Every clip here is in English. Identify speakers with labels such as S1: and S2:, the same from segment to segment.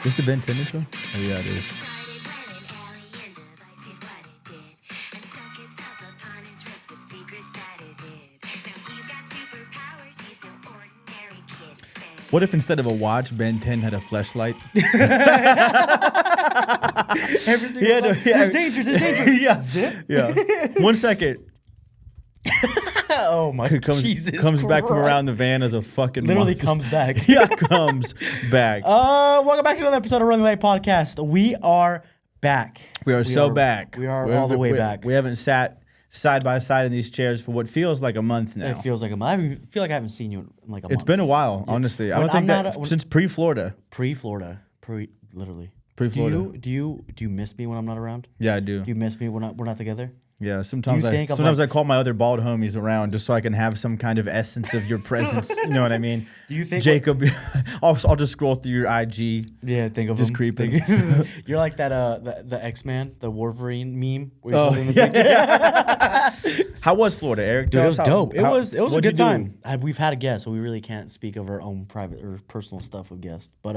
S1: This the Ben 10 intro? Oh yeah, it is. What if instead of a watch, Ben 10 had a fleshlight?
S2: Every single time. There's danger, there's danger.
S1: Yeah.
S2: Zip.
S1: Yeah. 1 second.
S2: Oh my Jesus
S1: Comes back from
S2: Christ.
S1: around the van as a fucking
S2: Literally
S1: monster.
S2: comes back.
S1: Yeah, comes back.
S2: Welcome back to another episode of Reunite podcast. We are back.
S1: We are so back.
S2: We are all the way back.
S1: We haven't sat side by side in these chairs for what feels like a month now.
S2: It feels like a month. I feel like I haven't seen you in like a month.
S1: It's been a while, honestly. I
S2: When
S1: don't think
S2: I'm
S1: that
S2: not-
S1: since pre-Florida.
S2: Pre-Florida. Literally.
S1: Pre-Florida.
S2: Do you miss me when I'm not around?
S1: Yeah, I do.
S2: Do you miss me when we're not together?
S1: Yeah, sometimes
S2: think of,
S1: I call my other bald homies around just so I can have some kind of essence of your presence. You know what I mean?
S2: Do you think
S1: Jacob? I'll just scroll through your IG.
S2: Yeah, think of
S1: Just
S2: him.
S1: creeping.
S2: You're like that the X-Man, the Wolverine meme where he's
S1: Oh,
S2: holding the picture.
S1: How was Florida, Eric?
S2: Dude,
S1: Tell
S2: it
S1: us
S2: was dope. It was a
S1: what'd
S2: good
S1: you do?
S2: time. We've had a guest, so we really can't speak of our own private or personal stuff with guests. But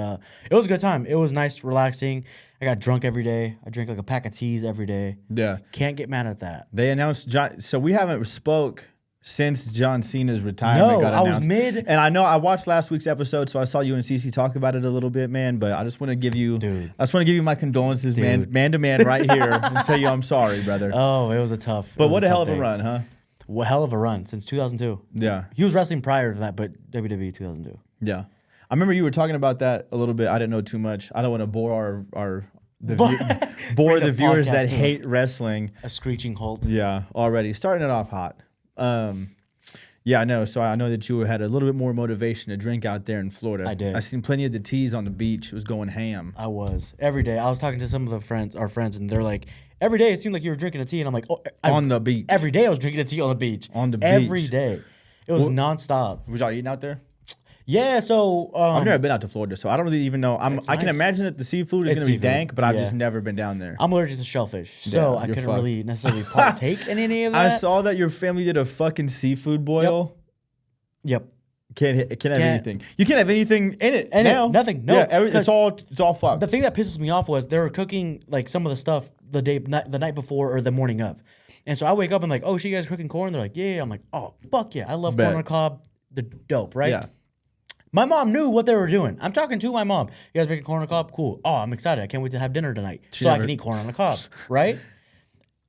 S2: it was a good time. It was nice, relaxing. I got drunk every day. I drank like a pack of teas every day.
S1: Yeah.
S2: Can't get mad at that.
S1: They announced John. So we haven't spoke since John Cena's retirement
S2: No,
S1: got
S2: I was
S1: announced.
S2: mid-
S1: And I know I watched last week's episode, so I saw you and Cece talk about it a little bit, man. But I just want to give you,
S2: Dude.
S1: I just want to give you my condolences, man to man, right here, and tell you I'm sorry, brother.
S2: Oh, it was a tough.
S1: But what a hell of a run, huh?
S2: What hell of a run since 2002.
S1: Yeah,
S2: He was wrestling prior to that, but WWE 2002.
S1: yeah. I remember you were talking about that a little bit. I didn't know too much. I don't want to bore bore
S2: Bring
S1: the
S2: the
S1: viewers
S2: podcast
S1: that
S2: to
S1: hate wrestling.
S2: A screeching halt.
S1: Yeah, already starting it off hot. Yeah, I know. So I know that you had a little bit more motivation to drink out there in Florida.
S2: I did.
S1: I seen plenty of the teas on the beach. It was going ham.
S2: I was every day. I was talking to some of our friends, and they're like, every day it seemed like you were drinking a tea, and I'm like,
S1: On the beach.
S2: Every day I was drinking a tea on the beach.
S1: On the
S2: Every
S1: beach.
S2: day. It was
S1: Well-
S2: nonstop.
S1: Was y'all eating out there?
S2: Yeah, so
S1: I've never been out to Florida, so I don't really even know. I can
S2: nice.
S1: imagine that the seafood is
S2: It's
S1: going to be
S2: seafood,
S1: dank, but I've
S2: yeah.
S1: just never been down there.
S2: I'm allergic to shellfish, so
S1: Yeah,
S2: I
S1: you're
S2: couldn't
S1: fucked.
S2: really necessarily partake in any of that.
S1: I saw that your family did a fucking seafood boil.
S2: Yep.
S1: Can't have
S2: Can't-
S1: anything. You can't have anything in it now.
S2: Nothing. No.
S1: Yeah, it's all fucked.
S2: The thing that pisses me off was they were cooking like some of the stuff the night before or the morning of, and so I wake up and like, oh, shit, you guys cooking corn? They're like, yeah. I'm like, oh, fuck yeah, I love
S1: Bet.
S2: corn on the cob. The dope, right?
S1: Yeah.
S2: My mom knew what they were doing. I'm talking to my mom. You guys making corn on the cob? Cool. Oh, I'm excited. I can't wait to have dinner tonight so I
S1: never-
S2: can eat corn on the cob, right?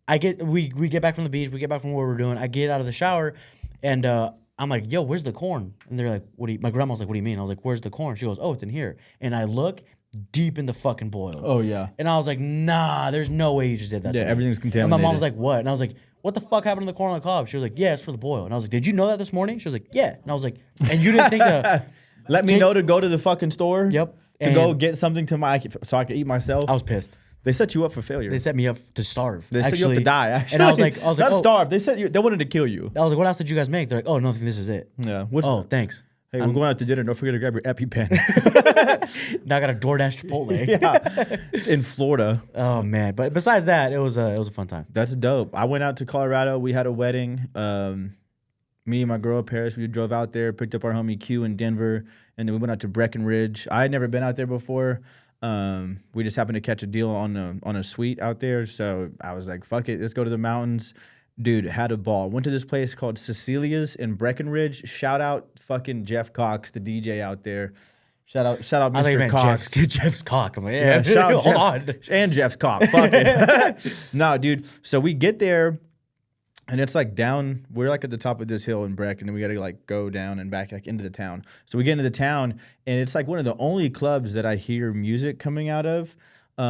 S2: We get back from the beach. We get back from what we're doing. I get out of the shower, and I'm like, yo, where's the corn? And they're like, my grandma's like, what do you mean? I was like, where's the corn? She goes, oh, it's in here. And I look deep in the fucking boil.
S1: Oh, yeah.
S2: And I was like, nah, there's no way you just did that.
S1: Yeah,
S2: to me.
S1: everything's
S2: And my mom
S1: contaminated.
S2: was like, what? And I was like, what the fuck happened to the corn on the cob? She was like, yeah, it's for the boil. And I was like, did you know that this morning? She was like, yeah. And I was like, and you didn't think to
S1: Let me know to go to the fucking store.
S2: Yep.
S1: To go
S2: And-
S1: get something so I can eat myself.
S2: I was pissed.
S1: They set you up for failure.
S2: They set me up to starve.
S1: They set you up to die. Actually.
S2: And I was like,
S1: not
S2: oh.
S1: starve. They wanted to kill you.
S2: I was like, what else did you guys make? They're like, oh, no, I think this is it.
S1: Yeah.
S2: Oh, thanks.
S1: Hey, we're going out to dinner. Don't forget to grab your EpiPen.
S2: Now I got a DoorDash Chipotle.
S1: Yeah. In Florida.
S2: Oh man. But besides that, it was a fun time.
S1: That's dope. I went out to Colorado. We had a wedding. Me and my girl Paris, we drove out there, picked up our homie Q in Denver, and then we went out to Breckenridge. I had never been out there before. We just happened to catch a deal on a suite out there, so I was like, "Fuck it, let's go to the mountains." Dude, had a ball. Went to this place called Cecilia's in Breckenridge. Shout out fucking Jeff Cox, the DJ out there. Shout out
S2: I thought you
S1: Mr.
S2: meant
S1: Cox.
S2: Jeff's cock. I'm like, yeah,
S1: Shout out
S2: hold on.
S1: and Jeff's cock. Fuck it. No, dude. So we get there, and it's like down. We're like at the top of this hill in Breck, and then we got to like go down and back like into the town. So we get into the town, and it's like one of the only clubs that I hear music coming out of.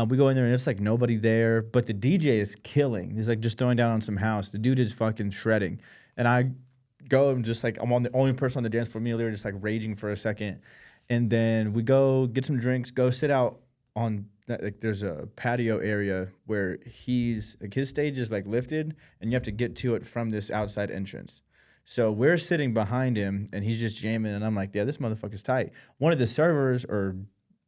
S1: We go in there, and it's like nobody there, but the DJ is killing. He's like just throwing down on some house. The dude is fucking shredding, and I go and just like I'm the only person on the dance floor. Me and Lily are just like raging for a second. And then we go get some drinks, go sit out on that, like there's a patio area where his stage is like lifted and you have to get to it from this outside entrance. So we're sitting behind him and he's just jamming and I'm like, yeah, this motherfucker's tight. One of the servers or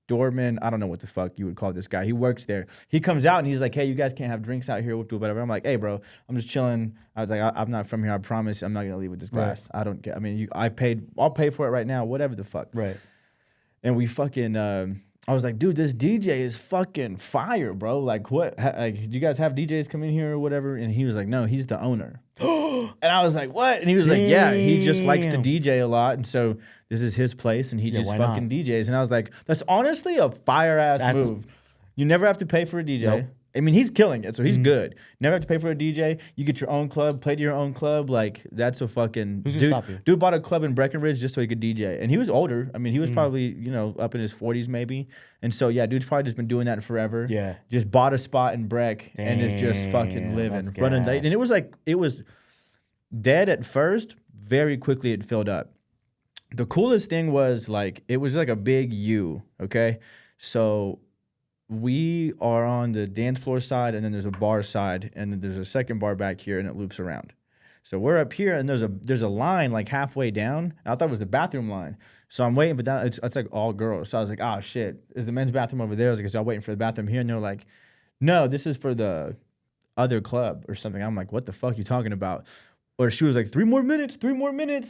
S1: doorman, I don't know what the fuck you would call this guy. He works there. He comes out and he's like, hey, you guys can't have drinks out here, whatever. I'm like, hey, bro, I'm just chilling. I was like, I'm not from here. I promise I'm not going to leave with this glass. Right. I don't care. I mean, I'll pay for it right now, whatever the fuck.
S2: Right.
S1: And we fucking, I was like, dude, this DJ is fucking fire, bro. Like, what? Like, do you guys have DJs come in here or whatever? And he was like, no, he's the owner. And I was like, what? And he was like, yeah, he just likes to DJ a lot. And so this is his place and he just fucking DJs. And I was like, that's honestly a fire ass move. You never have to pay for a DJ. Nope. I mean, he's killing it, so he's good. Never have to pay for a DJ. You get your own club, play to your own club. Like, that's a fucking...
S2: Who's gonna stop you?
S1: Dude bought a club in Breckenridge just so he could DJ. And he was older. I mean, he was probably, up in his 40s maybe. And so, yeah, dude's probably just been doing that forever.
S2: Yeah.
S1: Just bought a spot in Breck and is just fucking living. Running late. And it was dead at first. Very quickly it filled up. The coolest thing was, like, it was like a big U, okay? So... we are on the dance floor side, and then there's a bar side, and then there's a second bar back here, and it loops around. So we're up here, and there's a line like halfway down. I thought it was the bathroom line. So I'm waiting, but it's like all girls. So I was like, oh shit, is the men's bathroom over there? I was like, so I'm waiting for the bathroom here, and they're like, no, this is for the other club or something. I'm like, what the fuck are you talking about? Or she was like, 3 more minutes,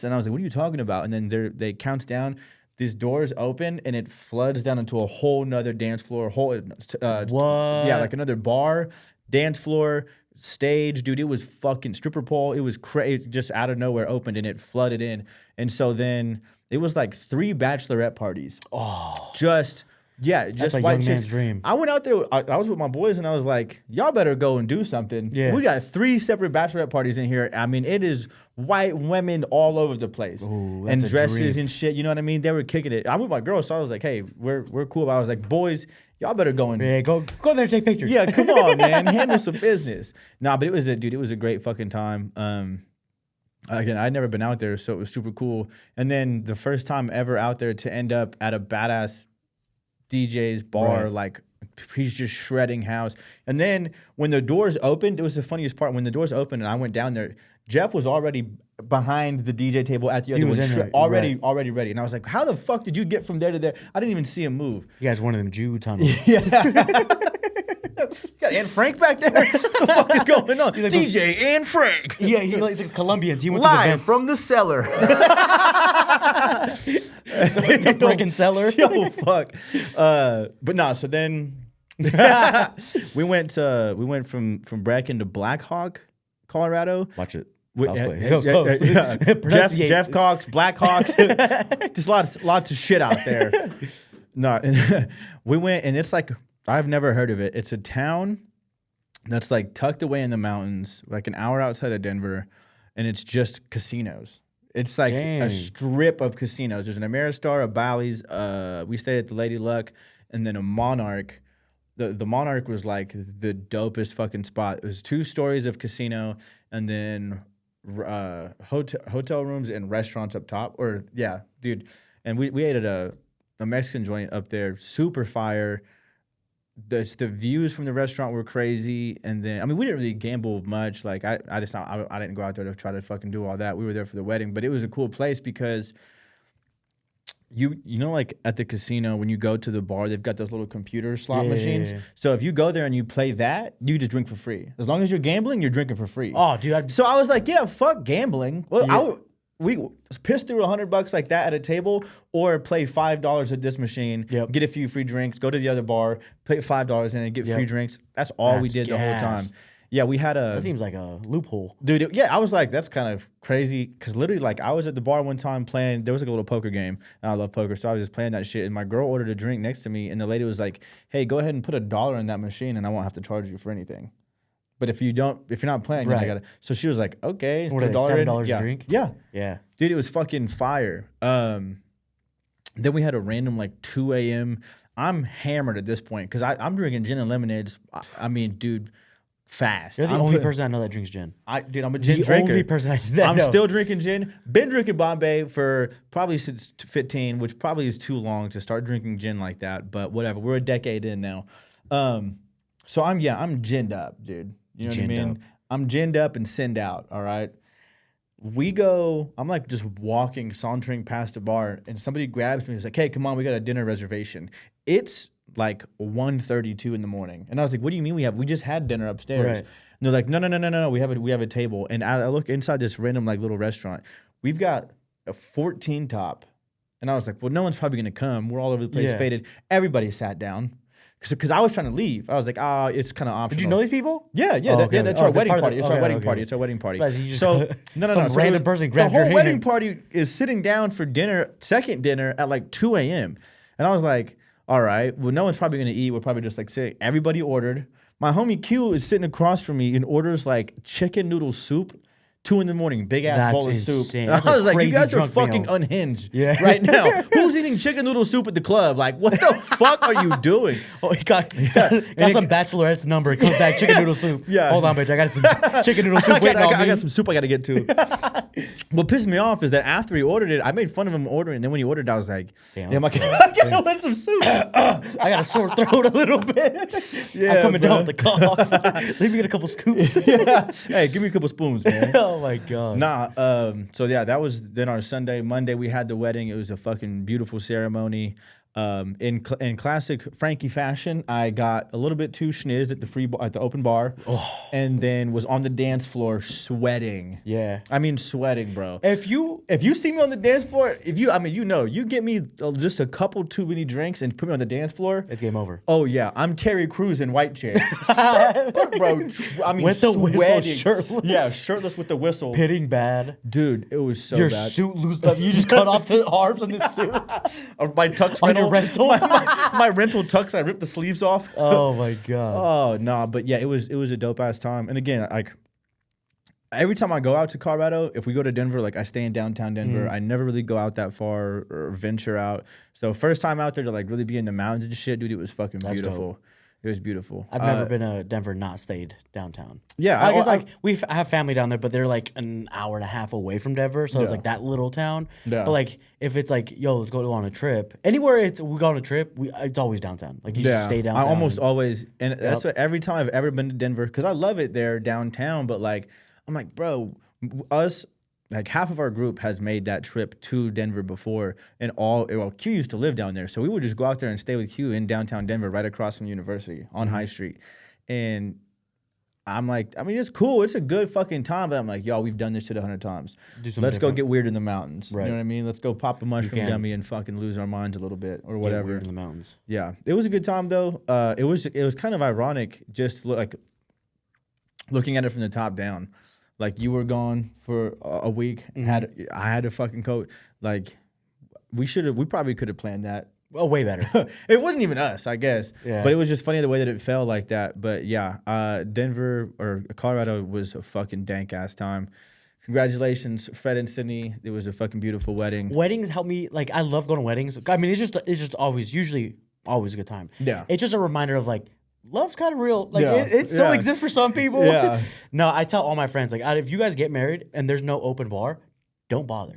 S1: and I was like, what are you talking about? And then they counts down. These doors open and it floods down into a whole nother dance floor.
S2: What?
S1: Yeah, like another bar, dance floor, stage. Dude, it was fucking stripper pole. It was crazy. Just out of nowhere opened and it flooded in. And so then it was like 3 bachelorette parties.
S2: Oh.
S1: Just
S2: a
S1: white
S2: young
S1: chicks.
S2: man's dream.
S1: I went out there. I was with my boys, and I was like, "Y'all better go and do something."
S2: Yeah.
S1: We got 3 separate bachelorette parties in here. I mean, it is white women all over the place,
S2: Ooh,
S1: and dresses and shit. You know what I mean? They were kicking it. I'm with my girls, so I was like, "Hey, we're cool." But I was like, "Boys, y'all better go and
S2: go there and take pictures."
S1: Yeah, come on, man, handle some business." Nah, but it was a great fucking time. Again, I'd never been out there, so it was super cool. And then the first time ever out there to end up at a badass DJ's bar,
S2: right.
S1: Like he's just shredding house. And then when the doors opened, it was the funniest part. When the doors opened and I went down there, Jeff was already behind the DJ table at the other one, already ready. And I was like, how the fuck did you get from there to there? I didn't even see him move.
S2: You guys, one of them Jew tunnels.
S1: Yeah. Got Anne Frank back there? What the fuck is going on? Like DJ Anne Frank.
S2: Yeah, he like the Colombians. He went
S1: live
S2: to the
S1: from the cellar.
S2: the freaking cellar.
S1: Yo, fuck. But no, so then we went from Bracken to Black Hawk, Colorado.
S2: Watch it.
S1: That was close. Jeff Cox, Black Hawks. Just lots of shit out there. No, we went, and it's like, I've never heard of it. It's a town that's like tucked away in the mountains, like an hour outside of Denver, and it's just casinos. It's like a strip of casinos. There's an Ameristar, a Bally's. We stayed at the Lady Luck, and then a Monarch. The Monarch was like the dopest fucking spot. It was 2 stories of casino, and then hotel rooms and restaurants up top. Or yeah, dude. And we ate at a Mexican joint up there, super fire. The views from the restaurant were crazy, and then I mean we didn't really gamble much. Like I didn't go out there to try to fucking do all that. We were there for the wedding, but it was a cool place because you know like at the casino when you go to the bar, they've got those little computer slot machines. So if you go there and you play that, you just drink for free. As long as you're gambling, you're drinking for free.
S2: Oh, dude!
S1: So I was like, yeah, fuck gambling. Well, we piss through $100 like that at a table, or play $5 at this machine, get a few free drinks, go to the other bar, pay $5 and get free drinks. That's all we did the whole time. Yeah, we had
S2: That seems like a loophole.
S1: Dude, yeah, I was like, that's kind of crazy, because literally, like, I was at the bar one time playing, there was like a little poker game, and I love poker, so I was just playing that shit, and my girl ordered a drink next to me, and the lady was like, hey, go ahead and put $1 in that machine, and I won't have to charge you for anything. But if you're not playing, I gotta. So she was like, okay,
S2: what are they, $7 a drink?
S1: Yeah,
S2: yeah,
S1: dude, it was fucking fire. Then we had a random like 2 a.m. I'm hammered at this point because I'm drinking gin and lemonades. I mean, dude, fast.
S2: You're the only person I know that drinks gin.
S1: Dude, I'm a gin drinker.
S2: The only person I know.
S1: I'm still drinking gin. Been drinking Bombay for probably since 15, which probably is too long to start drinking gin like that. But whatever, we're a decade in now. So I'm ginned up, dude. You know what I mean? I'm ginned up and sinned out, all right? I'm like just walking, sauntering past a bar, and somebody grabs me and is like, hey, come on, we got a dinner reservation. It's like 1:32 in the morning. And I was like, what do you mean we just had dinner upstairs? Right. And they're like, no, we have a table. And I look inside this random like little restaurant. We've got a 14 top And I was like, well, no one's probably gonna come. We're all over the place,
S2: Yeah.
S1: faded. Everybody sat down. Because I was trying to leave. I was like, it's kind of optional.
S2: Did you know these people?
S1: Yeah, yeah,
S2: Oh, okay.
S1: that's
S2: Oh,
S1: our
S2: they're
S1: wedding
S2: part of
S1: party.
S2: the-
S1: It's our
S2: okay,
S1: wedding
S2: okay.
S1: party. It's our wedding party.
S2: Guys, you just-
S1: So no.
S2: some
S1: So
S2: random person grabbed
S1: the
S2: your
S1: whole
S2: hand.
S1: wedding party is sitting down for dinner, second dinner at like 2 a.m. And I was like, all right, well, no one's probably gonna eat. We're probably just like sitting. Everybody ordered. My homie Q is sitting across from me and orders like chicken noodle soup. 2 a.m, big ass
S2: That's
S1: bowl of soup.
S2: insane.
S1: And
S2: That's
S1: I
S2: a
S1: was like, you
S2: crazy
S1: guys are
S2: drunk
S1: fucking
S2: meal.
S1: unhinged
S2: Yeah.
S1: now. Who's eating chicken noodle soup at the club? Like, what the fuck are you doing?
S2: Oh, he got some bachelorette's number. It comes back, chicken noodle soup.
S1: Yeah.
S2: Hold on, bitch. I got some chicken noodle soup waiting on
S1: I
S2: me.
S1: got some soup I got to get to. What pissed me off is that after he ordered it, I made fun of him ordering. And then when he ordered, I was like,
S2: Damn.
S1: I can't want some soup.
S2: I got a sore throat a little bit.
S1: Yeah,
S2: I'm coming
S1: bro.
S2: down with the cough. Let me get a couple scoops.
S1: Hey, give me a couple spoons, man.
S2: Oh my god.
S1: Nah, so yeah, that was then our Sunday. Monday we had the wedding. It was a fucking beautiful ceremony. In classic Frankie fashion, I got a little bit too schnizzed at the open bar, and then was on the dance floor sweating.
S2: Yeah.
S1: I mean sweating, bro.
S2: If you
S1: If you see me on the dance floor, you get me just a couple too many drinks and put me on the dance floor.
S2: it's game over.
S1: Oh yeah, I'm Terry Crews in White Chicks, bro. I mean,
S2: With the whistle,
S1: sweating.
S2: shirtless.
S1: Yeah, shirtless with the whistle.
S2: Pitting bad.
S1: Dude, it was so
S2: Your
S1: bad.
S2: suit loosed up. You just cut off the arms on the suit.
S1: Or my tux
S2: On
S1: rental.
S2: your rental.
S1: my rental tux. I ripped the sleeves off.
S2: Oh my god.
S1: Oh no, but yeah, it was a dope ass time. And again, like every time I go out to Colorado, if we go to Denver, like I stay in downtown Denver. I never really go out that far or venture out. So first time out there to like really be in the mountains and shit, dude, it was fucking
S2: That's
S1: beautiful.
S2: dope.
S1: It was beautiful.
S2: I've never been to Denver, not stayed downtown.
S1: Yeah,
S2: I guess I have family down there, but they're like an hour and a half away from Denver, so it's
S1: Yeah.
S2: like that little town.
S1: Yeah.
S2: But like if it's like, yo, let's go on a trip. Anywhere we go on a trip, it's always downtown. Like you just stay downtown.
S1: I almost always, and that's what every time I've ever been to Denver, because I love it there downtown. But like, I'm like, bro, us. Like half of our group has made that trip to Denver before, and Q used to live down there, so we would just go out there and stay with Q in downtown Denver, right across from the university on High Street. And I'm like, I mean, it's cool, it's a good fucking time, but I'm like, yo, we've done this shit 100 times.
S2: Do something
S1: Let's go
S2: different.
S1: get weird in the mountains.
S2: Right.
S1: You know what I mean? Let's go pop a mushroom
S2: can.
S1: gummy and fucking lose our minds a little bit or
S2: Get
S1: whatever.
S2: weird in the mountains.
S1: Yeah, it was a good time though. It was kind of ironic, just like looking at it from the top down. Like you were gone for a week. I had a fucking coat. Like we probably could have planned that.
S2: Oh, way better.
S1: It wasn't even us, I guess.
S2: Yeah.
S1: But it was just funny the way that it fell like that. But yeah, Denver or Colorado was a fucking dank ass time. Congratulations, Fred and Sydney. It was a fucking beautiful wedding.
S2: Weddings help me. Like I love going to weddings. I mean, it's just usually always a good time.
S1: Yeah.
S2: It's just a reminder of like love's kind of real. Like
S1: Yeah.
S2: it still
S1: Yeah.
S2: exists for some people.
S1: Yeah.
S2: No, I tell all my friends like if you guys get married and there's no open bar, don't bother.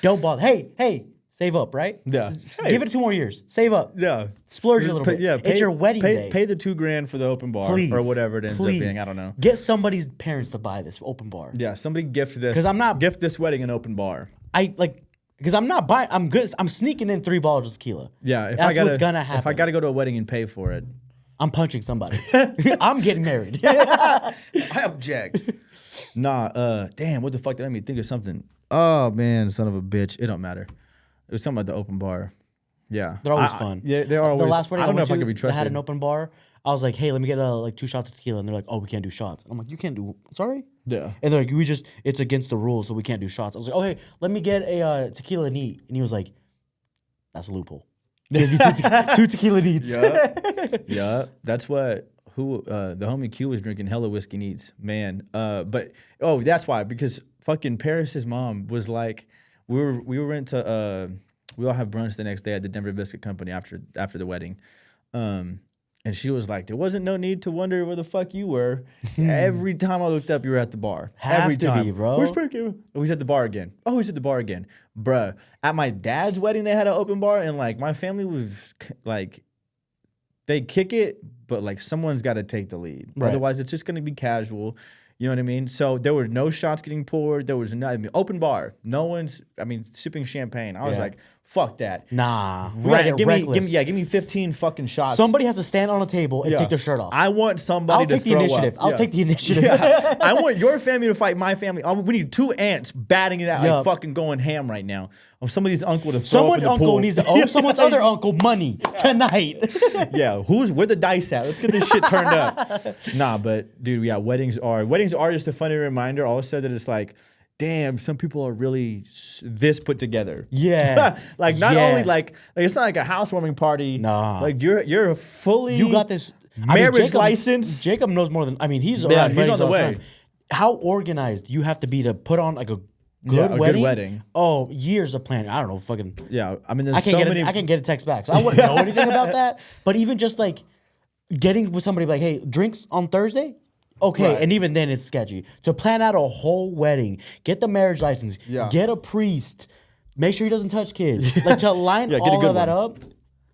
S2: Don't bother. Hey, save up, right?
S1: Yeah.
S2: Give it 2 more years. Save up.
S1: Yeah.
S2: Splurge a little bit.
S1: Yeah,
S2: It's your wedding day.
S1: Pay the $2,000 for the open bar
S2: Please.
S1: or whatever it ends up
S2: Please.
S1: being. I don't know.
S2: Get somebody's parents to buy this open bar.
S1: Yeah, somebody gift this.
S2: 'Cause I'm not-
S1: gift this wedding an open bar.
S2: Because I'm not buying. I'm sneaking in 3 bottles of tequila.
S1: Yeah, if
S2: That's
S1: I gotta,
S2: what's gonna happen.
S1: If I gotta go to a wedding and pay for it,
S2: I'm punching somebody. I'm getting married.
S1: I object. Nah, damn, what the fuck? That made me think of something. Oh man, son of a bitch. It don't matter. It was something about the open bar. Yeah,
S2: They're always fun.
S1: Yeah, they're always.
S2: The last wedding
S1: I don't know
S2: went
S1: if I
S2: to,
S1: could be
S2: they
S1: trusted.
S2: had an open bar. I was like, hey, let me get like 2 shots of tequila, and they're like, oh, we can't do shots. I'm like, you can't do. Sorry.
S1: Yeah.
S2: And they're like, it's against the rules, so we can't do shots. I was like, oh, hey, let me get a tequila neat, and he was like, that's a loophole. Give me 2 tequila neats.
S1: Yeah, that's what the homie Q was drinking hella whiskey neats, man. But that's why, because fucking Paris's mom was like, we went to we all have brunch the next day at the Denver Biscuit Company after the wedding. And she was like, there wasn't no need to wonder where the fuck you were. Every time I looked up, you were at the bar. Every
S2: to
S1: time.
S2: be, bro.
S1: Where's Frankie? Oh, he's at the bar again. Oh, he's at the bar again. Bruh, at my dad's wedding, they had an open bar, and like my family was like, they kick it, but like someone's got to take the lead.
S2: Right.
S1: Otherwise, it's just going to be casual. You know what I mean? So there were no shots getting poured. There was open bar. No one's, sipping champagne. I was
S2: Yeah.
S1: like, fuck that.
S2: Nah. We gotta get
S1: give
S2: reckless.
S1: me 15 fucking shots.
S2: Somebody has to stand on a table and
S1: Yeah.
S2: take their shirt off.
S1: I want somebody
S2: I'll
S1: to
S2: take the
S1: throw
S2: initiative.
S1: up.
S2: I'll
S1: Yeah.
S2: take the initiative.
S1: Yeah. I want your family to fight my family. We need 2 ants batting it out,
S2: Yeah.
S1: like fucking going ham right now. somebody's uncle to throw up in
S2: Someone's
S1: the
S2: uncle
S1: pool.
S2: needs to owe someone's other uncle money tonight.
S1: Yeah, where the dice at? Let's get this shit turned up. Nah, but dude, yeah, weddings are just a funny reminder. Also that it's like, damn, some people are really this put together.
S2: Yeah.
S1: Like not only like it's not like a housewarming party.
S2: Nah.
S1: Like you're fully
S2: You got this
S1: marriage license.
S2: Jacob knows more than he's
S1: Yeah,
S2: around
S1: he's
S2: weddings
S1: on the
S2: all
S1: way.
S2: time. How organized you have to be to put on like a good
S1: a
S2: wedding?
S1: good wedding.
S2: Oh, years of planning. I don't know, fucking.
S1: Yeah, I mean, there's
S2: I
S1: so many.
S2: can't get a text back, so I wouldn't know anything about that. But even just like getting with somebody like, hey, drinks on Thursday. Okay,
S1: Right.
S2: and even then it's sketchy. To plan out a whole wedding, get the marriage license,
S1: Yeah.
S2: get a priest, make sure he doesn't touch kids. Like to line
S1: Yeah, get a
S2: all
S1: good
S2: of that
S1: one.
S2: up,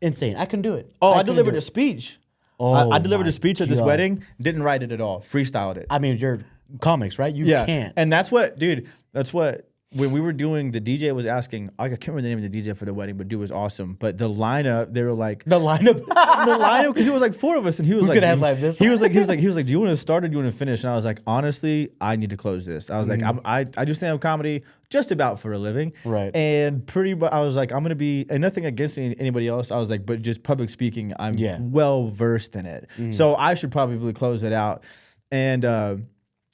S2: insane. I couldn't do it.
S1: Oh, I
S2: couldn't
S1: delivered
S2: do
S1: a
S2: it.
S1: speech.
S2: Oh,
S1: I delivered
S2: my
S1: a speech at this
S2: God.
S1: wedding. Didn't write it at all. Freestyled it.
S2: I mean, you're comics, right? You can't.
S1: And that's what, dude. That's what. When we were doing, the DJ was asking. I can't remember the name of the DJ for the wedding, but dude was awesome. But the lineup, they were like
S2: The lineup.
S1: the lineup because it was like 4 of us, and he was
S2: Who
S1: like,
S2: could headline this?
S1: He was like, do you want to start or do you want to finish? And I was like, honestly, I need to close this. I was like, I do stand-up comedy just about for a living,
S2: Right.
S1: And pretty much, I was like, I'm gonna be, and nothing against anybody else. I was like, but just public speaking, I'm well versed in it, so I should probably close it out, and.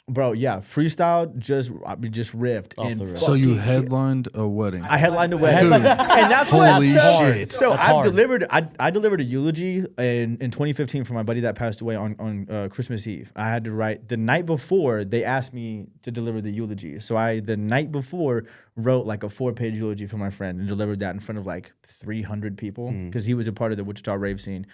S1: Bro, yeah, freestyle just riffed. And
S3: So you headlined a wedding.
S1: I headlined a wedding,
S3: Dude,
S1: and that's
S3: holy
S1: what
S3: shit.
S1: So
S2: That's
S1: I've
S2: hard.
S1: delivered. I delivered a eulogy in 2015 for my buddy that passed away on Christmas Eve. I had to write the night before. They asked me to deliver the eulogy, so the night before wrote like a 4-page eulogy for my friend and delivered that in front of like 300 people because he was a part of the Wichita rave scene.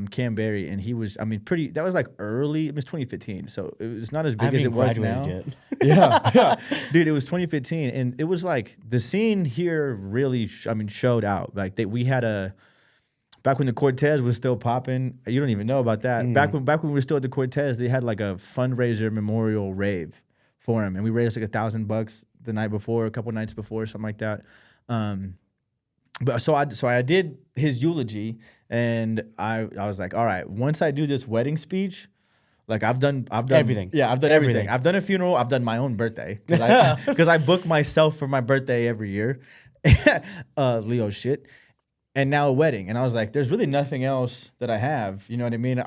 S1: Cam Berry, and he was, I mean, that was like early, it was 2015, so it was not as big as it was now. Yeah, dude, it was 2015, and it was like, the scene here really, showed out. Like, we had back when the Cortez was still popping, you don't even know about that. Back when we were still at the Cortez, they had like a fundraiser memorial rave for him, and we raised like $1,000 the night before, a couple nights before, something like that. But so I did his eulogy, and I was like, all right, once I do this wedding speech, like I've done
S2: Everything.
S1: Yeah, I've done everything. I've done a funeral. I've done my own birthday because I book myself for my birthday every year. Leo shit, and now a wedding, and I was like, there's really nothing else that I have. You know what I mean?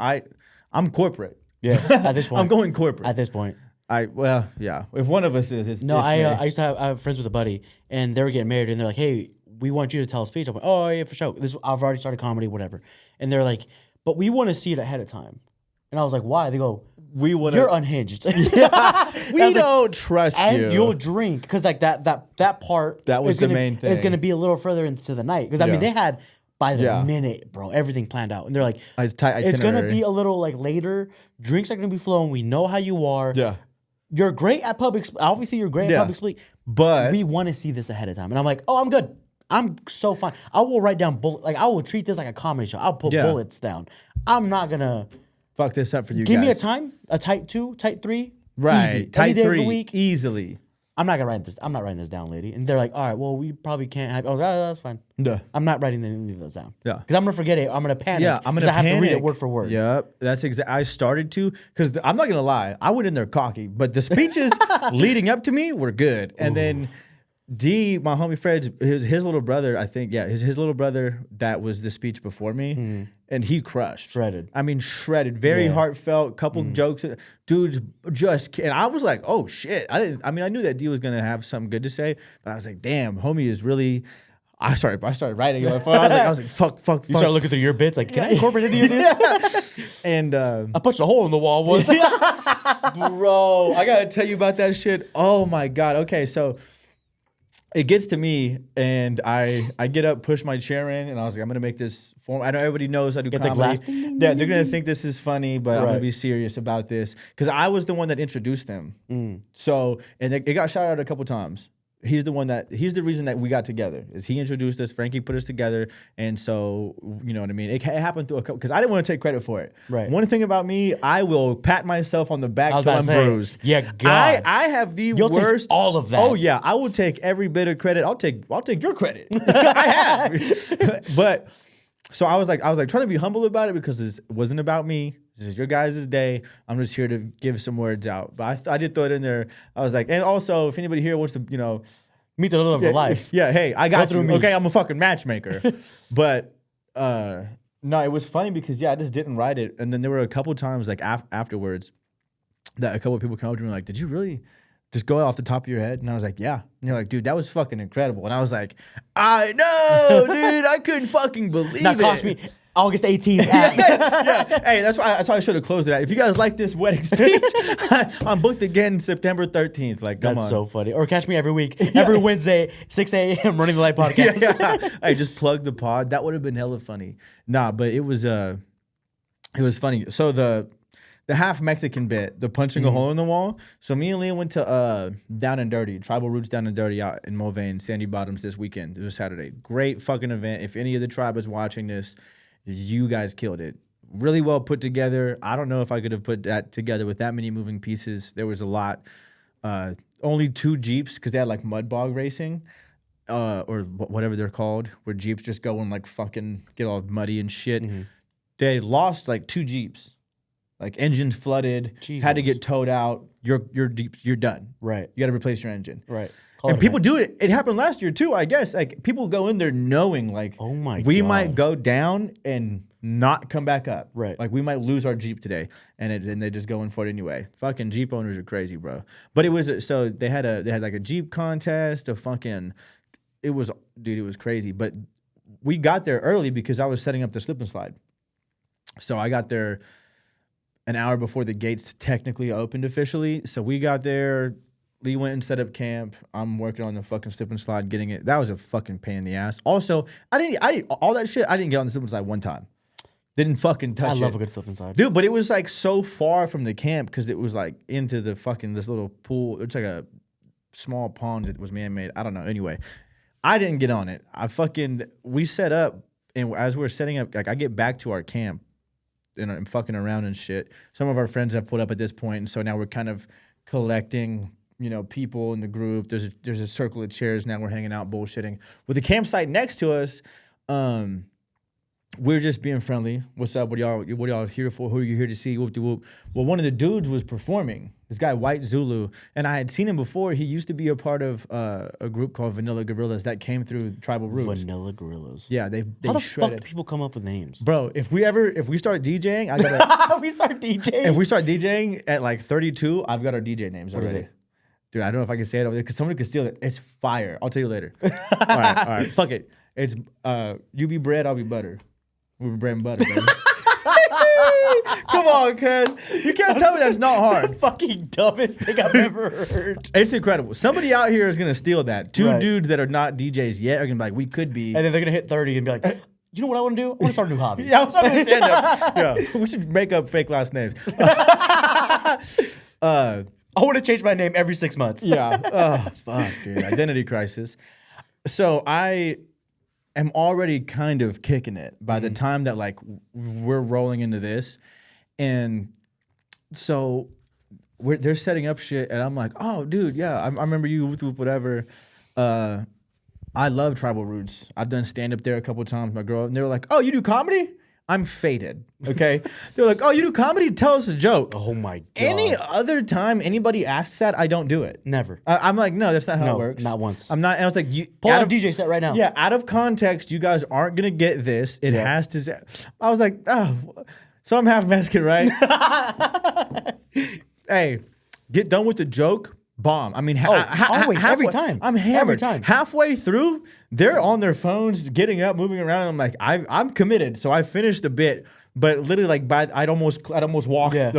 S1: I'm corporate.
S2: Yeah, at this point.
S1: I'm going corporate.
S2: At this point.
S1: Well, yeah. If one of us is, it's
S2: No,
S1: it's me.
S2: I used to have friends with a buddy, and they were getting married, and they're like, hey, we want you to tell a speech. I'm like, oh, yeah, for sure. I've already started comedy, whatever. And they're like, but we want to see it ahead of time. And I was like, why? They go,
S1: We want
S2: you're unhinged.
S1: we don't trust you.
S2: And you'll drink. Because like that part.
S1: That was
S2: is
S1: the
S2: gonna-
S1: main thing.
S2: Is going to be a little further into the night. Because I mean,
S1: Yeah.
S2: they had by the
S1: Yeah.
S2: minute, bro, everything planned out. And they're like, it's
S1: itinerary.
S2: going to be a little like later. Drinks are going to be flowing. We know how you are.
S1: Yeah.
S2: You're great at obviously you're great at
S1: Yeah.
S2: public speaking.
S1: But
S2: We want to see this ahead of time. And I'm like, oh, I'm good. I'm so fine. I will write down I will treat this like a comedy show. I'll put bullets down. I'm not gonna
S1: fuck this up for you
S2: give
S1: guys.
S2: me a time, a tight 2, tight 3.
S1: Right.
S2: Easy.
S1: Tight
S2: Any day of
S1: 3.
S2: the week.
S1: Easily.
S2: I'm not gonna write this. I'm not writing this down, lady. And they're like, all right, well, we probably can't have. I was like, oh, that's fine.
S1: Yeah.
S2: I'm not writing any of those down.
S1: Yeah.
S2: Because I'm gonna forget it. I'm gonna panic.
S1: Yeah, I'm
S2: 'cause
S1: gonna
S2: I have to read it
S1: panic.
S2: word for word.
S1: Yep, that's exactly. I started to because I'm not gonna lie, I went in there cocky, but the speeches leading up to me were good, and then D, my homie Fred, his little brother, I think, yeah, his little brother, that was the speech before me, and he crushed,
S2: Shredded.
S1: I mean, shredded, very
S2: Yeah.
S1: heartfelt, couple jokes, dudes and I was like, oh shit, I knew that D was gonna have something good to say, but I was like, damn, homie is really. I started writing on my phone. I was like, fuck.
S2: You start looking through your bits, like, can I incorporate any of this?
S1: And
S2: I punched a hole in the wall once.
S1: bro, I gotta tell you about that shit. Oh my god. Okay, so it gets to me, and I get up, push my chair in, and I was like, I'm gonna make this form. I know everybody knows I do
S2: Get the
S1: comedy.
S2: glass. Ding, ding,
S1: Yeah, they're gonna think this is funny, but I'm gonna
S2: Right.
S1: be serious about this because I was the one that introduced them. So, and it got shouted out a couple times. He's the reason that we got together. Is he introduced us? Frankie put us together, and so you know what I mean. It happened through a couple because I didn't want to take credit for it.
S2: Right.
S1: One thing about me, I will pat myself on the back
S2: I was
S1: till
S2: about
S1: I'm
S2: to say,
S1: bruised.
S2: yeah, God.
S1: I have the
S2: You'll take
S1: worst.
S2: all of that.
S1: Oh yeah, I will take every bit of credit. I'll take your credit. I have, but. So I was like trying to be humble about it because it wasn't about me. This is your guys' day. I'm just here to give some words out. But I did throw it in there. I was like, and also if anybody here wants to,
S2: Meet the love of life.
S1: Yeah, hey, I got
S2: through
S1: you.
S2: me.
S1: Okay, I'm a fucking matchmaker. But no, it was funny because I just didn't write it, and then there were a couple times like afterwards that a couple of people come up to me like, "Did you really just go off the top of your head?" And I was like, "Yeah." And they're like, "Dude, that was fucking incredible." And I was like, "I know, dude. I couldn't fucking believe
S2: That
S1: it."
S2: cost me August 18th.
S1: Yeah. Hey, that's why I should have closed it at. If you guys like this wedding speech, I'm booked again September 13th. Like, come
S2: That's
S1: on.
S2: so funny. Or catch me every week, every Wednesday, 6 a.m. Running the Light podcast.
S1: Yeah. Hey, just plug the pod. That would have been hella funny. Nah, but it was funny. So the half Mexican bit, the punching a hole in the wall. So me and Liam went to Down and Dirty, Tribal Roots Down and Dirty out in Mulvane, Sandy Bottoms this weekend. It was Saturday. Great fucking event. If any of the tribe is watching this, you guys killed it. Really well put together. I don't know if I could have put that together with that many moving pieces. There was a lot. Only 2 Jeeps because they had like mud bog racing. Or whatever they're called, where Jeeps just go and like fucking get all muddy and shit.
S2: Mm-hmm.
S1: They lost like 2 Jeeps, like engines flooded,
S2: Jesus.
S1: had to get towed out. You're done.
S2: Right.
S1: You got to replace your engine.
S2: Right.
S1: And people do it. It happened last year too, I guess. Like people go in there knowing like,
S2: Oh my
S1: we
S2: God.
S1: might go down and not come back up.
S2: Right.
S1: Like we might lose our Jeep today, and they just go in for it anyway. Fucking Jeep owners are crazy, bro. But it was so they had like a Jeep contest, it was crazy. But we got there early because I was setting up the slip and slide. So I got there an hour before the gates technically opened officially. So we got there. Lee went and set up camp. I'm working on the fucking slip and slide, getting it. That was a fucking pain in the ass. Also, all that shit, I didn't get on the slip and slide one time. Didn't fucking touch it.
S2: I love a good slip and slide.
S1: Dude, but it was like so far from the camp because it was like into the fucking, this little pool. It's like a small pond that was man-made. I don't know. Anyway, I didn't get on it. We set up, and as we're setting up, like I get back to our camp and I'm fucking around and shit. Some of our friends have pulled up at this point, and so now we're kind of collecting, people in the group. There's a circle of chairs now. We're hanging out, bullshitting. With the campsite next to us, we're just being friendly. What's up? What y'all here for? Who are you here to see? Whoop de whoop. Well, one of the dudes was performing. This guy, White Zulu, and I had seen him before. He used to be a part of a group called Vanilla Gorillas that came through Tribal Roots.
S2: Vanilla Gorillas.
S1: Yeah, they
S2: How the
S1: shredded.
S2: fuck do people come up with names?
S1: Bro, if we start DJing, I gotta.
S2: We start DJing.
S1: If we start DJing at like 32, I've got our DJ names
S2: What is
S1: already.
S2: it?
S1: Dude, I don't know if I can say it over there because somebody could steal it. It's fire. I'll tell you later. all right. Fuck it. It's you be bread, I'll be butter. We're bread and butter, baby. Come on, cuz. You can't tell me that's not hard.
S2: Fucking dumbest thing I've ever heard.
S1: It's incredible. Somebody out here is gonna steal that. Two
S2: Right.
S1: dudes that are not DJs yet are gonna be like, we could be.
S2: And then they're gonna hit 30 and be like, you know what I want to do? I want to start a new hobby.
S1: Yeah, I'm starting to stand up. Yeah, we should make up fake last names.
S2: I want to change my name every 6 months.
S1: Yeah. Oh, fuck, dude. Identity crisis. So I am already kind of kicking it by the time that like we're rolling into this. And so they're setting up shit and I'm like, oh, dude, yeah, I remember you, whatever. I love Tribal Roots. I've done stand-up there a couple of times, my girl. And they were like, oh, you do comedy? I'm faded, okay? They're like, oh, you do comedy? Tell us a joke.
S2: Oh my God.
S1: Any other time anybody asks that, I don't do it.
S2: Never.
S1: I'm like, no, that's not how
S2: No,
S1: it works.
S2: not once.
S1: I'm not. And I was like, you
S2: Pull
S1: out
S2: out
S1: of
S2: a DJ set right now.
S1: Yeah, out of context, you guys aren't gonna get this. It
S2: Yeah.
S1: has to. Say, I was like, oh, so I'm half Mexican, right? Hey, get done with the joke. Bomb. I mean,
S2: always, every time.
S1: I'm hammered.
S2: Every time.
S1: Halfway through, they're on their phones, getting up, moving around. And I'm like, I'm committed. So I finished the bit. But literally, like, I'd almost walked.
S2: Yeah.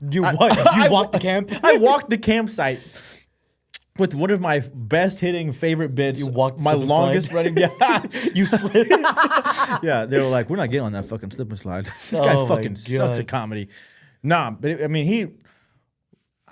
S2: You
S1: I
S2: walked the camp?
S1: I walked the campsite with one of my best hitting favorite bits.
S2: You walked
S1: my
S2: slip and
S1: longest
S2: slide?
S1: running. Yeah,
S2: You slid.
S1: yeah. They were like, we're not getting on that fucking slip and slide. This guy
S2: Oh my
S1: fucking sucks
S2: God.
S1: at comedy. Nah, but I mean,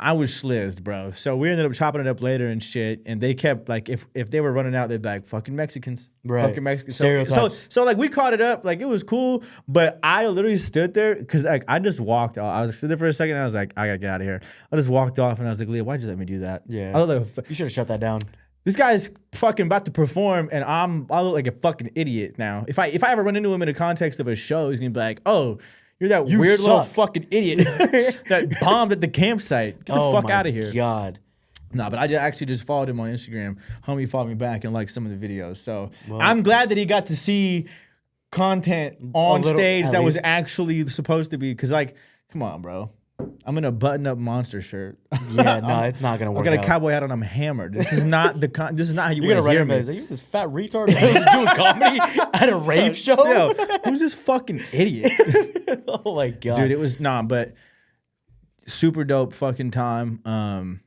S1: I was slizzed, bro. So we ended up chopping it up later and shit. And they kept like, if they were running out, they'd be like, fucking Mexicans.
S2: Right.
S1: Fucking Mexicans.
S2: Stereotypes.
S1: So like we caught it up. Like it was cool. But I literally stood there because like I just walked off. I was stood there for a second and I was like, I gotta get out of here. I just walked off and I was like, Leah, why'd you let me do that?
S2: Yeah.
S1: I look like
S2: You should have shut that down.
S1: this guy's fucking about to perform and I look like a fucking idiot now. If I ever run into him in the context of a show, he's gonna be like, oh, you're that weird little
S2: suck.
S1: fucking idiot that bombed at the campsite. Get the fuck out of here.
S2: God.
S1: No, but I actually just followed him on Instagram. Homie followed me back and liked some of the videos. So I'm glad that he got to see content on stage that was actually supposed to be. Because, like, come on, bro. I'm in a button-up monster shirt.
S2: Yeah, no, it's not gonna work.
S1: I got a cowboy hat on. I'm hammered. This is not this is not how you want to hear me.
S2: Like, you this fat retard who's doing comedy at a rave show.
S1: Yo, who's this fucking idiot?
S2: Oh my god,
S1: dude, it was but super dope fucking time.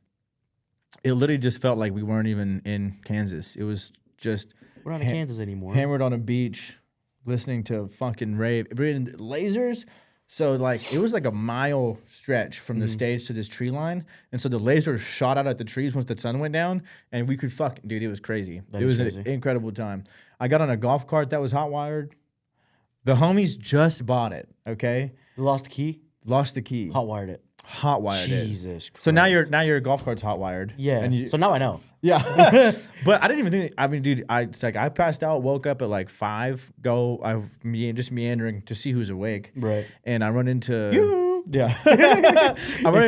S1: It literally just felt like we weren't even in Kansas. It was just
S2: we're not in Kansas anymore.
S1: Hammered on a beach, listening to fucking rave, lasers. So, like, it was like a mile stretch from the stage to this tree line. And so the laser shot out at the trees once the sun went down. And we could dude, it was crazy. It was an incredible time. I got on a golf cart that was hot wired. The homies just bought it, okay?
S2: You lost the key?
S1: Lost the key.
S2: Hot wired it.
S1: Hot wired it.
S2: Jesus Christ.
S1: So now your golf cart's hot wired.
S2: Yeah.
S1: And
S2: so now I know.
S1: Yeah. But I didn't even think, I mean, dude, it's like I passed out, woke up at like 5, just meandering to see who's awake.
S2: Right.
S1: And I run into yeah. I run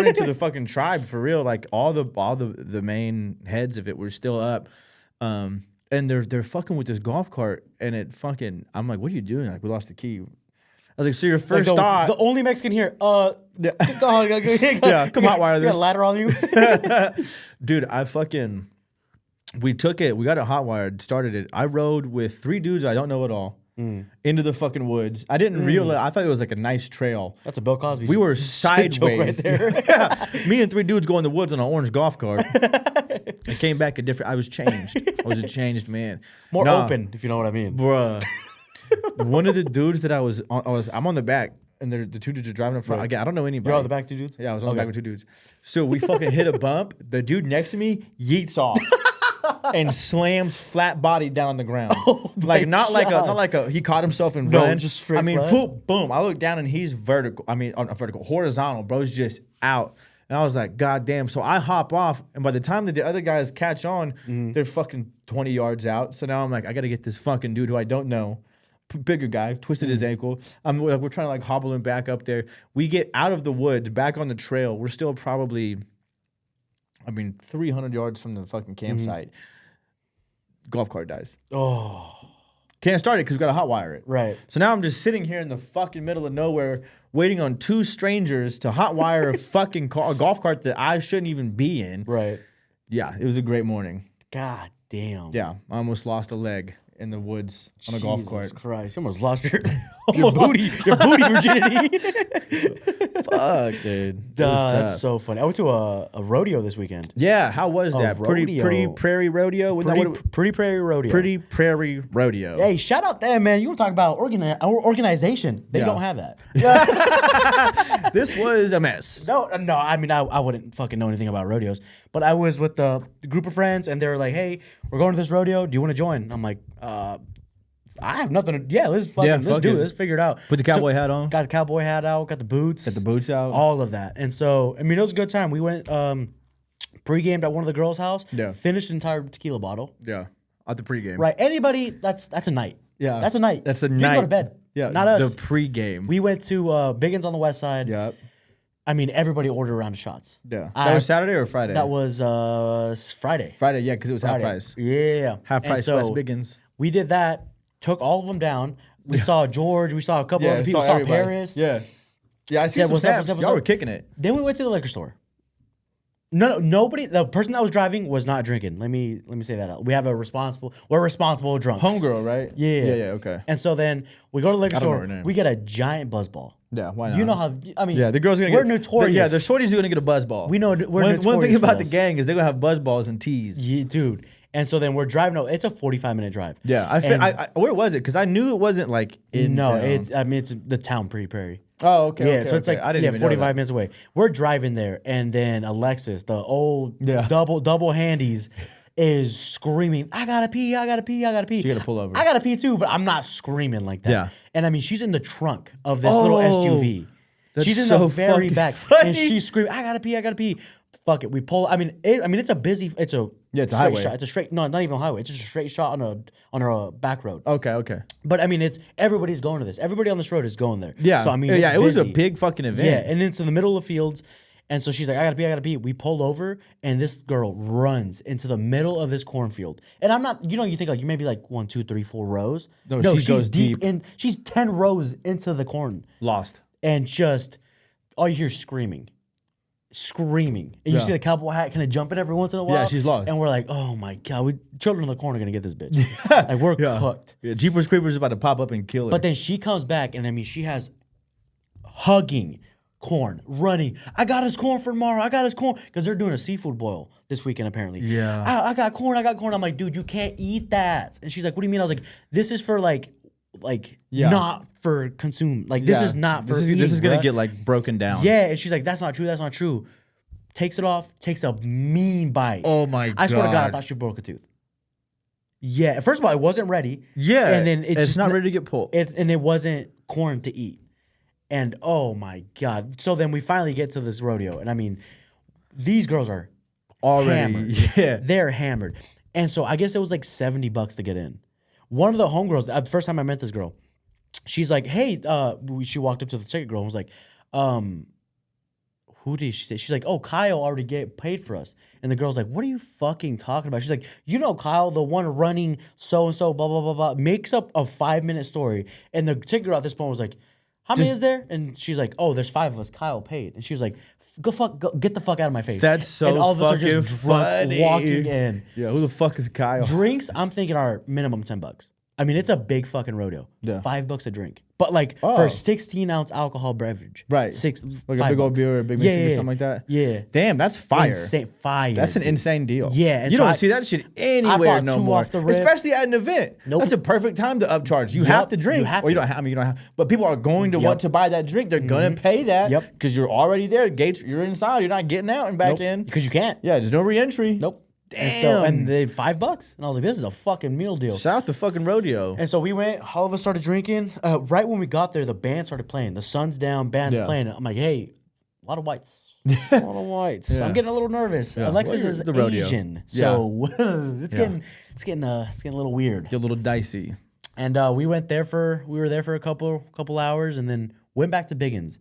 S1: into the fucking tribe for real. Like all the main heads of it were still up. And they're fucking with this golf cart and I'm like, what are you doing? Like, we lost the key. I was like, so your first thought.
S2: The only Mexican here.
S1: Yeah, come hotwire this.
S2: You got a ladder on you?
S1: Dude, we took it, we got it hotwired, started it. I rode with 3 dudes I don't know at all into the fucking woods. I didn't realize, I thought it was like a nice trail.
S2: That's a Bill Cosby.
S1: We were sideways.
S2: Right there.
S1: Yeah. Me and 3 dudes go in the woods on an orange golf cart. I came back I was changed. I was a changed man.
S2: More open, if you know what I mean.
S1: Bruh. One of the dudes that I'm on the back, and the 2 dudes are driving up front.
S2: Right.
S1: Again, I don't know anybody.
S2: You're on the back 2 dudes?
S1: Yeah, I was on the back with 2 dudes. So we fucking hit a bump. The dude next to me yeets off and slams flat body down on the ground.
S2: Oh
S1: like not like a he caught himself and ran.
S2: Just straight.
S1: Boom. I look down and he's vertical. Horizontal. Bro's just out. And I was like, God damn. So I hop off, and by the time that the other guys catch on, they're fucking 20 yards out. So now I'm like, I gotta get this fucking dude who I don't know. Bigger guy, twisted his ankle. We're trying to like hobble him back up there. We get out of the woods, back on the trail. We're still probably, 300 yards from the fucking campsite. Golf cart dies.
S2: Oh.
S1: Can't start it because we got to hotwire it.
S2: Right.
S1: So now I'm just sitting here in the fucking middle of nowhere waiting on 2 strangers to hotwire a fucking a golf cart that I shouldn't even be in.
S2: Right.
S1: Yeah, it was a great morning.
S2: God damn.
S1: Yeah, I almost lost a leg in the woods on a golf cart.
S2: Jesus Christ. You almost lost your booty virginity.
S1: Fuck, dude.
S2: That's so funny. I went to a rodeo this weekend.
S1: Yeah, how was that? Pretty Prairie Rodeo?
S2: Pretty Prairie Rodeo.
S1: Pretty Prairie Rodeo.
S2: Hey, shout out them, man. You want to talk about organization. They don't have that.
S1: This was a mess.
S2: No. I mean, I wouldn't fucking know anything about rodeos. But I was with the group of friends, and they were like, hey, we're going to this rodeo. Do you want to join? I'm like, I have nothing to. Yeah, let's do it. Let's figure it out.
S1: Put the cowboy hat on.
S2: Got the cowboy hat out. Got the boots.
S1: Got the boots out.
S2: All of that. And so, I mean, it was a good time. We went pre-gamed at one of the girls' house.
S1: Yeah.
S2: Finished an entire tequila bottle.
S1: Yeah. At the pregame.
S2: Right. Anybody, that's a night.
S1: Yeah.
S2: That's a night.
S1: That's a
S2: you
S1: night.
S2: can go to bed.
S1: Yeah.
S2: Not us.
S1: The pregame.
S2: We went to Biggins on the west side.
S1: Yeah.
S2: I mean, everybody ordered a round of shots.
S1: Yeah. That was Saturday or Friday?
S2: That was Friday.
S1: Friday, yeah, because it was half price.
S2: Yeah.
S1: Half price West Biggins.
S2: We did that, took all of them down. We saw George. We saw a couple other people. We saw Paris.
S1: Yeah. Yeah, I see some snaps. Y'all were kicking it.
S2: Then we went to the liquor store. Nobody. The person that was driving was not drinking. Let me say that out. We're responsible drunks.
S1: Homegirl, right?
S2: Yeah.
S1: Okay.
S2: And so then we go to the liquor store.
S1: Her name.
S2: We get a giant buzz ball.
S1: Yeah, why not?
S2: You know how? I mean,
S1: yeah, the girls gonna
S2: we're notorious.
S1: The shorties are gonna get a buzz ball.
S2: We know we're notorious.
S1: One thing about the gang is they're gonna have buzz balls and teas.
S2: Yeah, dude. And so then we're driving. It's a 45-minute drive.
S1: Yeah, where was it? Because I knew it wasn't like in town.
S2: it's the town Pretty Prairie.
S1: Oh, okay.
S2: Yeah, so it's like
S1: I didn't even
S2: 45 minutes away. We're driving there, and then Alexis, the old double handies, is screaming, I gotta pee, I gotta pee, I gotta pee.
S1: She gotta pull over.
S2: I gotta pee too, but I'm not screaming like that.
S1: Yeah.
S2: And I mean, she's in the trunk of this little SUV. She's in the very back, and she's screaming, I gotta pee, I gotta pee. Fuck it, we pull. I mean, it's a busy. It's a
S1: it's a
S2: straight
S1: highway.
S2: shot. It's a straight. No, not even a highway. It's just a straight shot on a back road.
S1: Okay.
S2: But I mean, everybody's going to this. Everybody on this road is going there.
S1: Yeah.
S2: So I mean,
S1: it was a
S2: busy.
S1: big fucking event.
S2: Yeah, and it's in the middle of fields, And so she's like, I gotta pee. We pull over, and this girl runs into the middle of this cornfield. And I'm not, you think like you maybe like 1, 2, 3, 4 rows.
S1: No,
S2: No,
S1: she
S2: she's
S1: goes
S2: deep
S1: deep.
S2: in. She's 10 rows into the corn,
S1: Lost.
S2: and just all you hear is screaming. And you see the cowboy hat kind of jumping every once in a while.
S1: Yeah, she's lost.
S2: And we're like, oh my God, children in the corn are gonna get this bitch. Like we're cooked.
S1: Yeah, Jeepers Creepers is about to pop up and kill her.
S2: But then she comes back, and I mean, she has hugging corn, running. I got his corn for tomorrow. I got his corn. Because they're doing a seafood boil this weekend, apparently.
S1: Yeah.
S2: I got corn. I'm like, dude, you can't eat that. And she's like, what do you mean? I was like, this is for like not for consume. Like, this is not for eating,
S1: This is going
S2: bruh.
S1: to get like broken down.
S2: Yeah. And she's like, that's not true. Takes it off, takes a mean bite.
S1: Oh my God.
S2: I swear to God, I thought she broke a tooth. Yeah. First of all, it wasn't ready.
S1: Yeah.
S2: And then it's
S1: just not ready to get pulled.
S2: And it wasn't corn to eat. And oh my God. So then we finally get to this rodeo. And I mean, these girls are
S1: Already.
S2: hammered.
S1: Yeah.
S2: They're hammered. And so I guess it was like $70 to get in. One of the homegirls, the first time I met this girl, she's like, hey, she walked up to the second girl and was like, who did she say? She's like, oh, Kyle already paid for us. And the girl's like, what are you fucking talking about? She's like, Kyle, the one running so-and-so, blah, blah, blah, blah, makes up a 5-minute story. And the ticket girl at this point was like, how many is there? And she's like, oh, there's 5 of us. Kyle paid. And she was like, go get the fuck out of my face.
S1: That's so
S2: and all of us are
S1: fucking
S2: just drunk,
S1: funny.
S2: walking in.
S1: Yeah, who the fuck is Kyle?
S2: Drinks, I'm thinking are minimum $10. I mean, it's a big fucking rodeo.
S1: Yeah.
S2: $5 a drink. But like for a 16-ounce alcohol beverage.
S1: Right.
S2: Like
S1: a big old beer or a big mixing or something like that?
S2: Yeah.
S1: Damn, that's fire.
S2: Insane fire.
S1: That's an
S2: dude.
S1: insane deal.
S2: Yeah, and
S1: you
S2: so
S1: don't
S2: I-
S1: see that shit
S2: I
S1: anywhere
S2: bought
S1: no
S2: 2
S1: more.
S2: off the rip.
S1: Especially at an event.
S2: Nope.
S1: That's a perfect time to upcharge. You have to drink.
S2: You have
S1: or you
S2: to.
S1: don't have, I mean, you don't have. But people are going to want to buy that drink. They're going to pay that.
S2: Yep.
S1: Because you're already there. Gates, you're inside. You're not getting out and back in.
S2: Because you can't.
S1: Yeah, there's no re-entry.
S2: Nope.
S1: Damn.
S2: And they $5. And I was like, this is a fucking meal deal.
S1: Shout out to fucking rodeo.
S2: And so we went, all of us started drinking. Right when we got there, the band started playing. The sun's down, band's playing. I'm like, hey, a lot of whites. A lot of whites.
S1: Yeah.
S2: I'm getting a little nervous.
S1: Yeah.
S2: Alexis
S1: Well,
S2: is
S1: the rodeo.
S2: Asian. So it's getting a little weird.
S1: Get a little dicey.
S2: And we were there for a couple hours and then went back to Biggins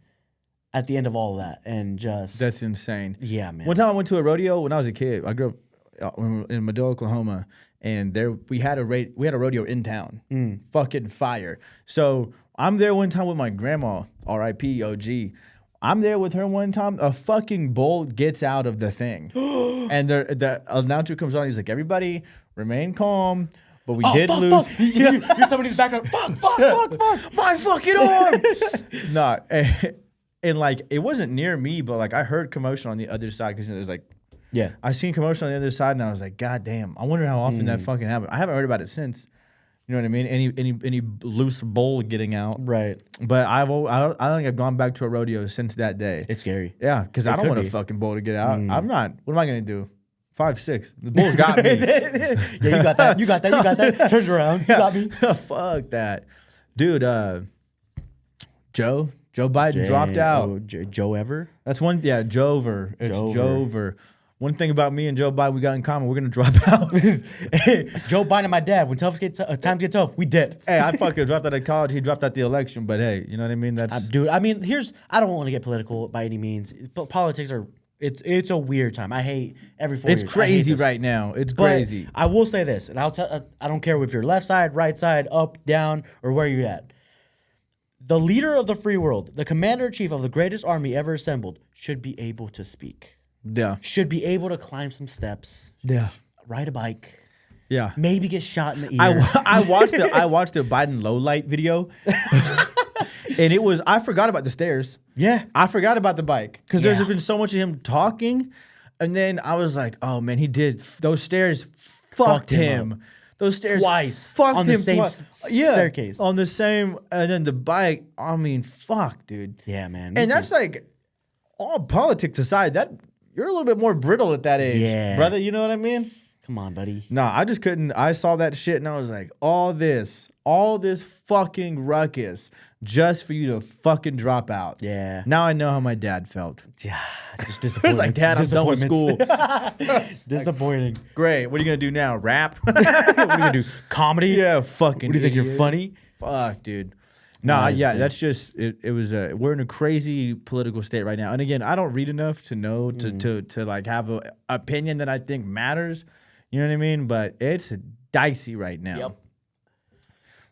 S2: at the end of all of that. And just
S1: That's insane.
S2: yeah, man.
S1: One time I went to a rodeo when I was a kid. I grew up in Madill, Oklahoma, and there we had a rodeo in town. Fucking fire. So I'm there one time with my grandma, R.I.P. OG. I'm there with her one time. A fucking bull gets out of the thing, and the announcer comes on. He's like, "Everybody, remain calm." But we did lose.
S2: Fuck. You're somebody's background. Fuck.
S1: My fucking arm. No, and like it wasn't near me, but like I heard commotion on the other side because there's like.
S2: Yeah.
S1: I seen commotion on the other side, and I was like, God damn! I wonder how often that fucking happened. I haven't heard about it since. You know what I mean? Any loose bull getting out,
S2: Right.
S1: But I don't think I've gone back to a rodeo since that day.
S2: It's scary.
S1: Yeah, because I don't
S2: could
S1: want a
S2: be.
S1: fucking bull to get out. I'm not. What am I gonna do? 5'6". The bull's got me.
S2: Yeah, you got that. Turns around. You got me.
S1: Fuck that, dude. Joe Biden dropped out.
S2: Oh, Joe Ever?
S1: That's one. Yeah, Jover. It's
S2: Jover.
S1: Jover. One thing about me and Joe Biden we got in common, we're gonna drop out.
S2: Joe Biden and my dad, when times get tough, we dip.
S1: Hey, I fucking dropped out of college. He dropped out the election, but hey, you know what I mean? That's
S2: Dude, I mean, I don't want to get political by any means, but politics are, it's a weird time. I hate every 4 years.
S1: it's
S2: I hate
S1: crazy
S2: this.
S1: right now. It's
S2: But
S1: crazy.
S2: I will say this, and I don't care if you're left side, right side, up, down, or where you're at. The leader of the free world, the commander-in-chief of the greatest army ever assembled, should be able to speak.
S1: Yeah,
S2: Should be able to climb some steps,
S1: yeah,
S2: ride a bike,
S1: yeah.
S2: maybe get shot in the ear.
S1: I watched the Biden low light video, and it was I forgot about the stairs.
S2: Yeah.
S1: I forgot about the bike because there's
S2: Yeah.
S1: been so much of him talking, and then I was like, oh man, he did those stairs. Fucked
S2: him
S1: him. Those stairs
S2: Twice.
S1: fucked
S2: On the
S1: him
S2: same
S1: twice.
S2: staircase.
S1: on the same, and then the bike. I mean, fuck, dude.
S2: Yeah, man.
S1: And that's like all politics aside. That you're a little bit more brittle at that age,
S2: Yeah.
S1: brother. You know what I mean?
S2: Come on, buddy.
S1: Nah, I just couldn't. I saw that shit and I was like, all this fucking ruckus just for you to fucking drop out.
S2: Yeah.
S1: Now I know how my dad felt.
S2: Yeah. Just
S1: It was
S2: disappointment.
S1: like, Dad, I'm done with school.
S2: Disappointing.
S1: Great. What are you gonna do now? Rap?
S2: What are you gonna do? Comedy?
S1: Yeah, fucking.
S2: What do you think? You're
S1: idiot.
S2: funny?
S1: Fuck, dude. No,
S2: Nice,
S1: yeah,
S2: dude.
S1: that's just it was we're in a crazy political state right now. And again, I don't read enough to know to like have a opinion that I think matters. You know what I mean? But it's dicey right now.
S2: Yep.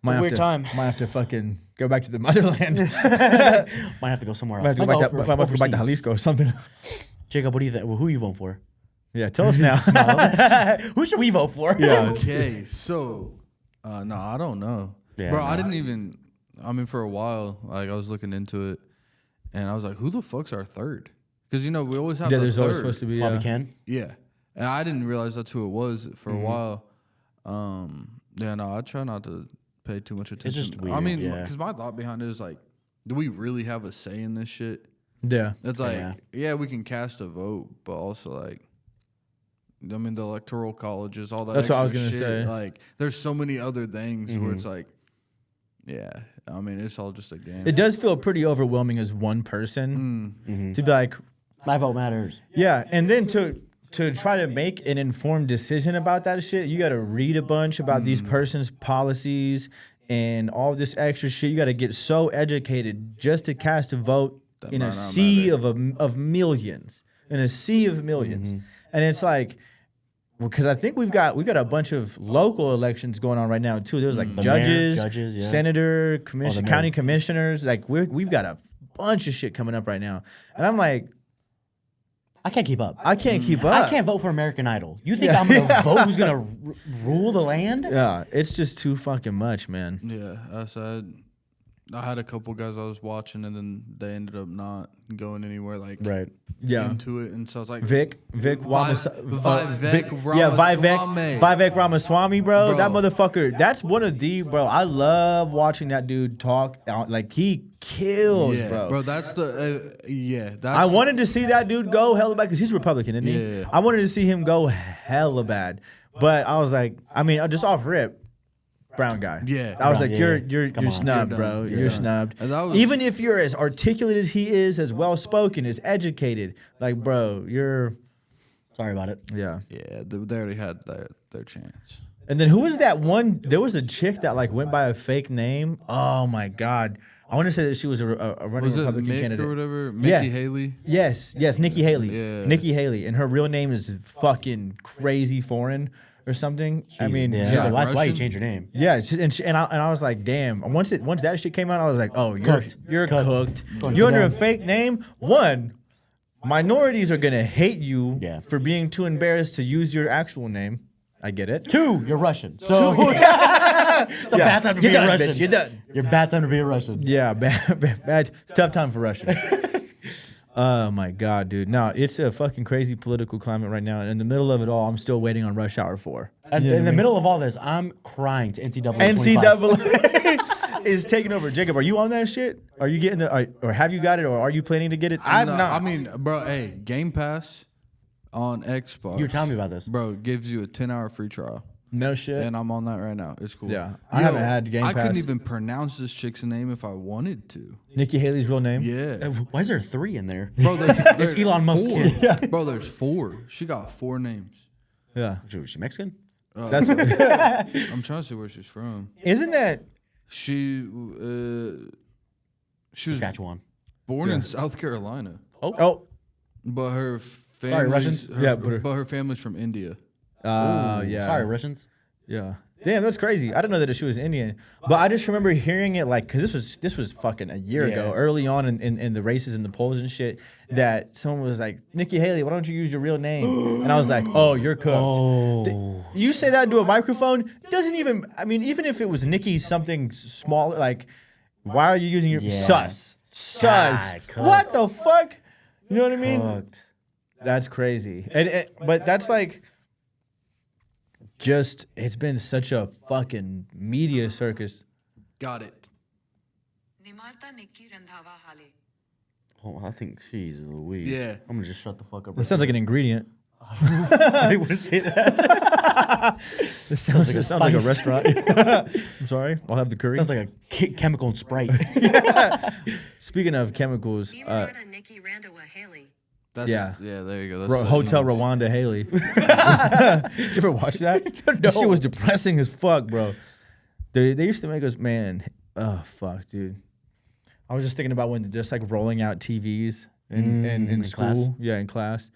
S1: Might
S2: a
S1: have
S2: weird
S1: to-
S2: time.
S1: Might have to fucking go back to the motherland.
S2: Might have to go somewhere
S1: Might
S2: else.
S1: have to go
S2: Might
S1: back to, might have to go back to
S2: overseas.
S1: Jalisco or something.
S2: Jacob, what do you think? Well, who you voting for?
S1: Yeah, tell us now.
S2: Who should we vote for?
S1: Yeah.
S3: Okay, so no, I don't know,
S2: Yeah,
S3: bro.
S2: no.
S3: I didn't even. I mean, for a while, like I was looking into it, and I was like, "Who the fuck's our third?" Because we always have
S1: Yeah,
S3: the
S1: there's
S3: third.
S1: always supposed to be.
S2: Bobby Ken.
S3: Yeah, and I didn't realize that's who it was for a while. Yeah, no, I try not to pay too much attention.
S2: just
S3: I
S2: weird,
S3: mean,
S2: yeah.
S3: because my thought behind it is like, do we really have a say in this shit?
S1: Yeah.
S3: It's like,
S2: Yeah.
S3: yeah, we can cast a vote, but also like, I mean, the electoral colleges, all that.
S1: That's what I was
S3: extra
S1: gonna
S3: shit,
S1: say.
S3: Like, there's so many other things where it's like, yeah, I mean, it's all just a game.
S1: It does feel pretty overwhelming as one person to be like,
S2: My vote matters.
S1: yeah, and then to try to make an informed decision about that shit, you got to read a bunch about these person's policies and all this extra shit. You got to get so educated just to cast a vote in
S3: might
S1: a
S3: not
S1: sea of millions, in a sea of millions, and it's like. Because I think we've got a bunch of local elections going on right now too. There's like
S2: The mayor,
S1: judges,
S2: yeah.
S1: senator,
S2: mayor's-
S1: county commissioners. Like we've got a bunch of shit coming up right now, and I'm like,
S2: I can't keep up.
S1: I can't keep up.
S2: I can't vote for American Idol. You think I'm gonna vote who's gonna rule the land?
S1: Yeah, it's just too fucking much, man.
S3: Yeah, I had a couple guys I was watching, and then they ended up not going anywhere like
S2: Right.
S1: Yeah.
S3: into it, and so I was like,
S1: Vic
S3: Vivek
S1: yeah,
S3: Ramaswamy.
S1: Vivek Ramaswamy, bro.
S3: Bro.
S1: That motherfucker. That's one of the bro. I love watching that dude talk. Like he kills,
S3: yeah,
S1: bro.
S3: that's the that's
S1: I wanted to see that dude go hella bad because he's Republican, isn't he?
S3: Yeah.
S1: I wanted to see him go hella bad, but I was like, I mean, just off rip, brown guy.
S3: Yeah.
S1: I was
S2: Brown,
S1: like,
S2: yeah.
S1: you're
S2: Come on.
S1: snubbed,
S3: You're
S1: bro.
S3: done.
S1: You're
S3: You're done.
S1: snubbed.
S3: And that was-
S1: Even if you're as articulate as he is, as well spoken, as educated, like, bro, you're
S2: Sorry about it.
S1: yeah.
S3: Yeah, they already had their chance.
S1: And then who was that one? There was a chick that like went by a fake name. Oh my god. I want to say that she was a running
S3: Was it
S1: Republican
S3: Mick
S1: candidate.
S3: or whatever? Mickey
S1: Yeah.
S3: Haley?
S1: Yes, Nikki Haley.
S3: Yeah.
S1: Nikki Haley, and her real name is fucking crazy foreign or something. I mean,
S2: yeah.
S3: Yeah.
S2: So that's why you
S3: Russian?
S2: changed your name.
S1: yeah, and I was like, damn. Once that shit came out, I was like, oh, you're
S2: Cooked.
S1: cooked.
S2: Cooked.
S1: You're under a
S2: Cooked.
S1: fake name. One, minorities are gonna hate you
S2: Yeah.
S1: for being too embarrassed to use your actual name. I get it.
S2: 2, you're Russian. So it's a bad time to
S1: You're
S2: be
S1: done,
S2: a Russian.
S1: bitch. You're done.
S2: You're bad time to be a Russian.
S1: Yeah, bad, tough time for Russians. Oh my god, dude! No, it's a fucking crazy political climate right now, and in the middle of it all, I'm still waiting on Rush Hour 4.
S2: And in the middle of all this, I'm crying to NCAA 25.
S1: NCAA is taking over. Jacob, are you on that shit? Are you getting or have you got it, or are you planning to get it? I'm
S3: No,
S1: not.
S3: I mean, bro, hey, Game Pass on Xbox.
S2: You were telling me about this.
S3: Bro, gives you a 10-hour free trial.
S1: no shit.
S3: And I'm on that right now. It's cool.
S1: Yeah. I haven't had Game
S3: I couldn't
S1: Pass.
S3: even pronounce this chick's name if I wanted to.
S1: Nikki Haley's real name.
S3: Yeah.
S2: Why is there 3 in there?
S3: Bro, there's
S2: Elon Musk's
S3: 4.
S2: kid.
S3: Bro, there's 4. She got 4 names.
S1: Yeah,
S2: Is she Mexican?
S1: that's
S3: I'm trying to see where she's from.
S1: isn't that?
S3: She was
S2: Saskatchewan.
S3: born in South Carolina,
S1: Oh,
S3: but her family.
S1: Russians? Yeah,
S3: but her family's from India.
S1: yeah.
S2: Sorry, Russians.
S1: Yeah. Damn, that's crazy. I didn't know that she was Indian, but I just remember hearing it like because this was fucking a year ago,
S2: Yeah.
S1: early on in the races and the polls and shit. That someone was like, Nikki Haley, why don't you use your real name? And I was like, oh, you're cooked.
S2: Oh.
S1: You say that into a microphone, doesn't even. I mean, even if it was Nikki something small, like, why are you using your
S2: Yeah.
S1: sus?
S2: God, cooked.
S1: What the fuck? You know what I mean?
S2: Cooked.
S1: That's crazy. But that's like just it's been such a fucking media circus.
S3: Got it.
S2: Oh, I think she's Louise.
S3: Yeah.
S2: I'm gonna just shut the fuck up.
S1: That sounds like an ingredient.
S2: I would say that.
S1: This sounds,
S2: like a
S1: it sounds like a
S2: spice.
S1: restaurant. I'm sorry. I'll have the curry.
S2: Sounds like a chemical and Sprite.
S1: Speaking of chemicals,
S4: Nikki Randall Haley.
S3: That's,
S1: Yeah.
S3: Yeah, there you go. That's the
S1: Hotel
S3: English.
S1: Rwanda Haley. Did you ever watch that? That shit was depressing as fuck, bro. They used to make us, man, Oh fuck, dude. I was just thinking about when just like rolling out TVs in school.
S2: class?
S1: Yeah, in class.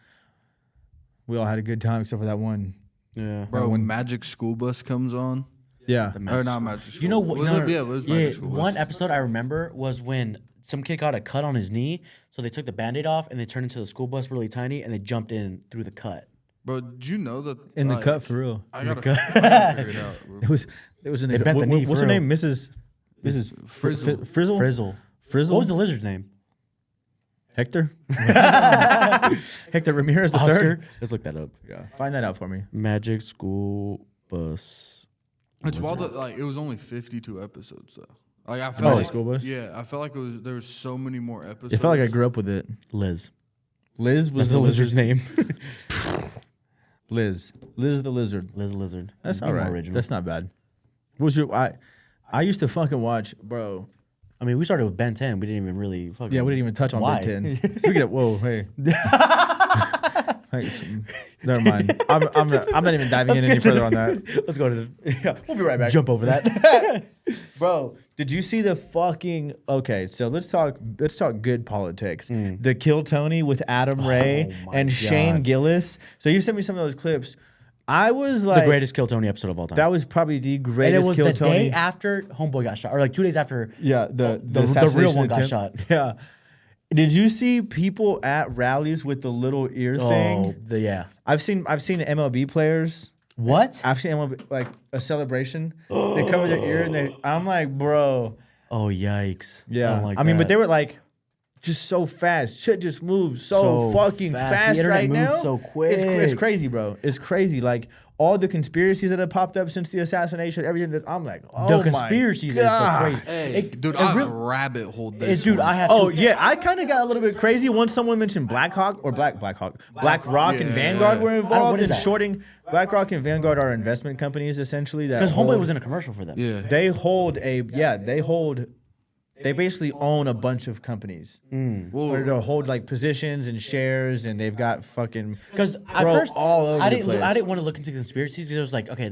S1: We all had a good time except for that one.
S2: Yeah.
S3: Bro, when Magic School Bus comes on.
S1: Yeah.
S3: Or not Magic School.
S2: You know what?
S3: Was it? Yeah, it was Magic School Bus.
S2: One episode I remember was when some kid got a cut on his knee, so they took the Band-Aid off and they turned into the school bus really tiny and they jumped in through the cut.
S3: Bro, did you know that?
S1: In the
S3: like,
S1: cut for real.
S3: I gotta figure it out. Bro.
S1: It was in
S2: They bent the knee
S1: what's
S2: for
S1: her
S2: real.
S1: name? Mrs.
S3: Frizzle.
S1: Frizzle?
S2: Frizzle.
S1: Frizzle?
S2: What was the lizard's name?
S1: Hector? Hector Ramirez the
S2: Oscar.
S1: third?
S2: Let's look that up.
S1: Yeah. Find that out for me.
S2: Magic School Bus.
S3: It's wild that like it was only 52 episodes though. Like I felt like
S1: School Bus?
S3: Yeah, I felt like there was so many more episodes.
S1: It felt like I grew up with it.
S2: Liz.
S1: Liz was
S2: That's the lizard's name.
S1: Liz. Liz the lizard.
S2: Liz the lizard.
S1: That's
S2: Be
S1: all
S2: more
S1: right.
S2: original.
S1: That's not bad. What was your I used to fucking watch, bro.
S2: I mean, we started with Ben 10. We didn't even really fucking.
S1: Yeah, we didn't even touch on
S2: Why?
S1: Ben 10. Speaking of, whoa, hey. Hey, never mind. I'm not even diving in any further on that.
S2: Let's go to the.
S1: Yeah, we'll be right back.
S2: Jump over that.
S1: Bro, did you see the fucking okay, so let's talk good politics. The Kill Tony with Adam Ray
S2: my
S1: and
S2: God.
S1: Shane Gillis. So you sent me some of those clips. I was like
S2: The greatest Kill Tony episode of all time.
S1: that was probably the
S2: and it
S1: greatest
S2: was
S1: Kill
S2: the
S1: Tony.
S2: day after Homeboy got shot, or like 2 days after.
S1: Yeah, the
S2: real
S1: assassination
S2: one got
S1: attempt.
S2: shot.
S1: Yeah. Did you see people at rallies with the little ear thing?
S2: Yeah.
S1: I've seen MLB players.
S2: What?
S1: I've seen MLB like a celebration. They cover their ear and I'm like, bro.
S2: Oh yikes!
S1: Yeah.
S2: don't like
S1: I mean, but
S2: that.
S1: they were like just so fast. Shit just moves so fucking
S2: fast. The
S1: fast
S2: internet
S1: right
S2: moves
S1: now.
S2: so
S1: It's
S2: quick.
S1: crazy, bro. It's crazy. Like all the conspiracies that have popped up since the assassination, everything that I'm like, oh
S2: the
S1: my
S2: conspiracies is the
S1: God.
S2: crazy.
S3: Hey, dude,
S2: it
S3: I
S2: really-
S3: rabbit hole this.
S2: dude,
S3: one.
S2: I have.
S1: Oh
S2: to,
S1: yeah, I kind of got a little bit crazy once someone mentioned Black Rock and
S3: Yeah.
S1: Vanguard were
S2: what
S1: involved
S2: is
S1: in
S2: that?
S1: shorting. BlackRock and Vanguard are investment companies essentially that
S2: because Homeboy
S1: hold-
S2: was in a commercial for them.
S3: Yeah.
S1: They basically own a bunch of companies.
S3: Well,
S1: Or they'll hold like positions and shares, and they've got fucking
S2: Because at
S1: Bro,
S2: first,
S1: all over
S2: I
S1: the
S2: didn't.
S1: place.
S2: I didn't want to look into conspiracies because I was like, okay,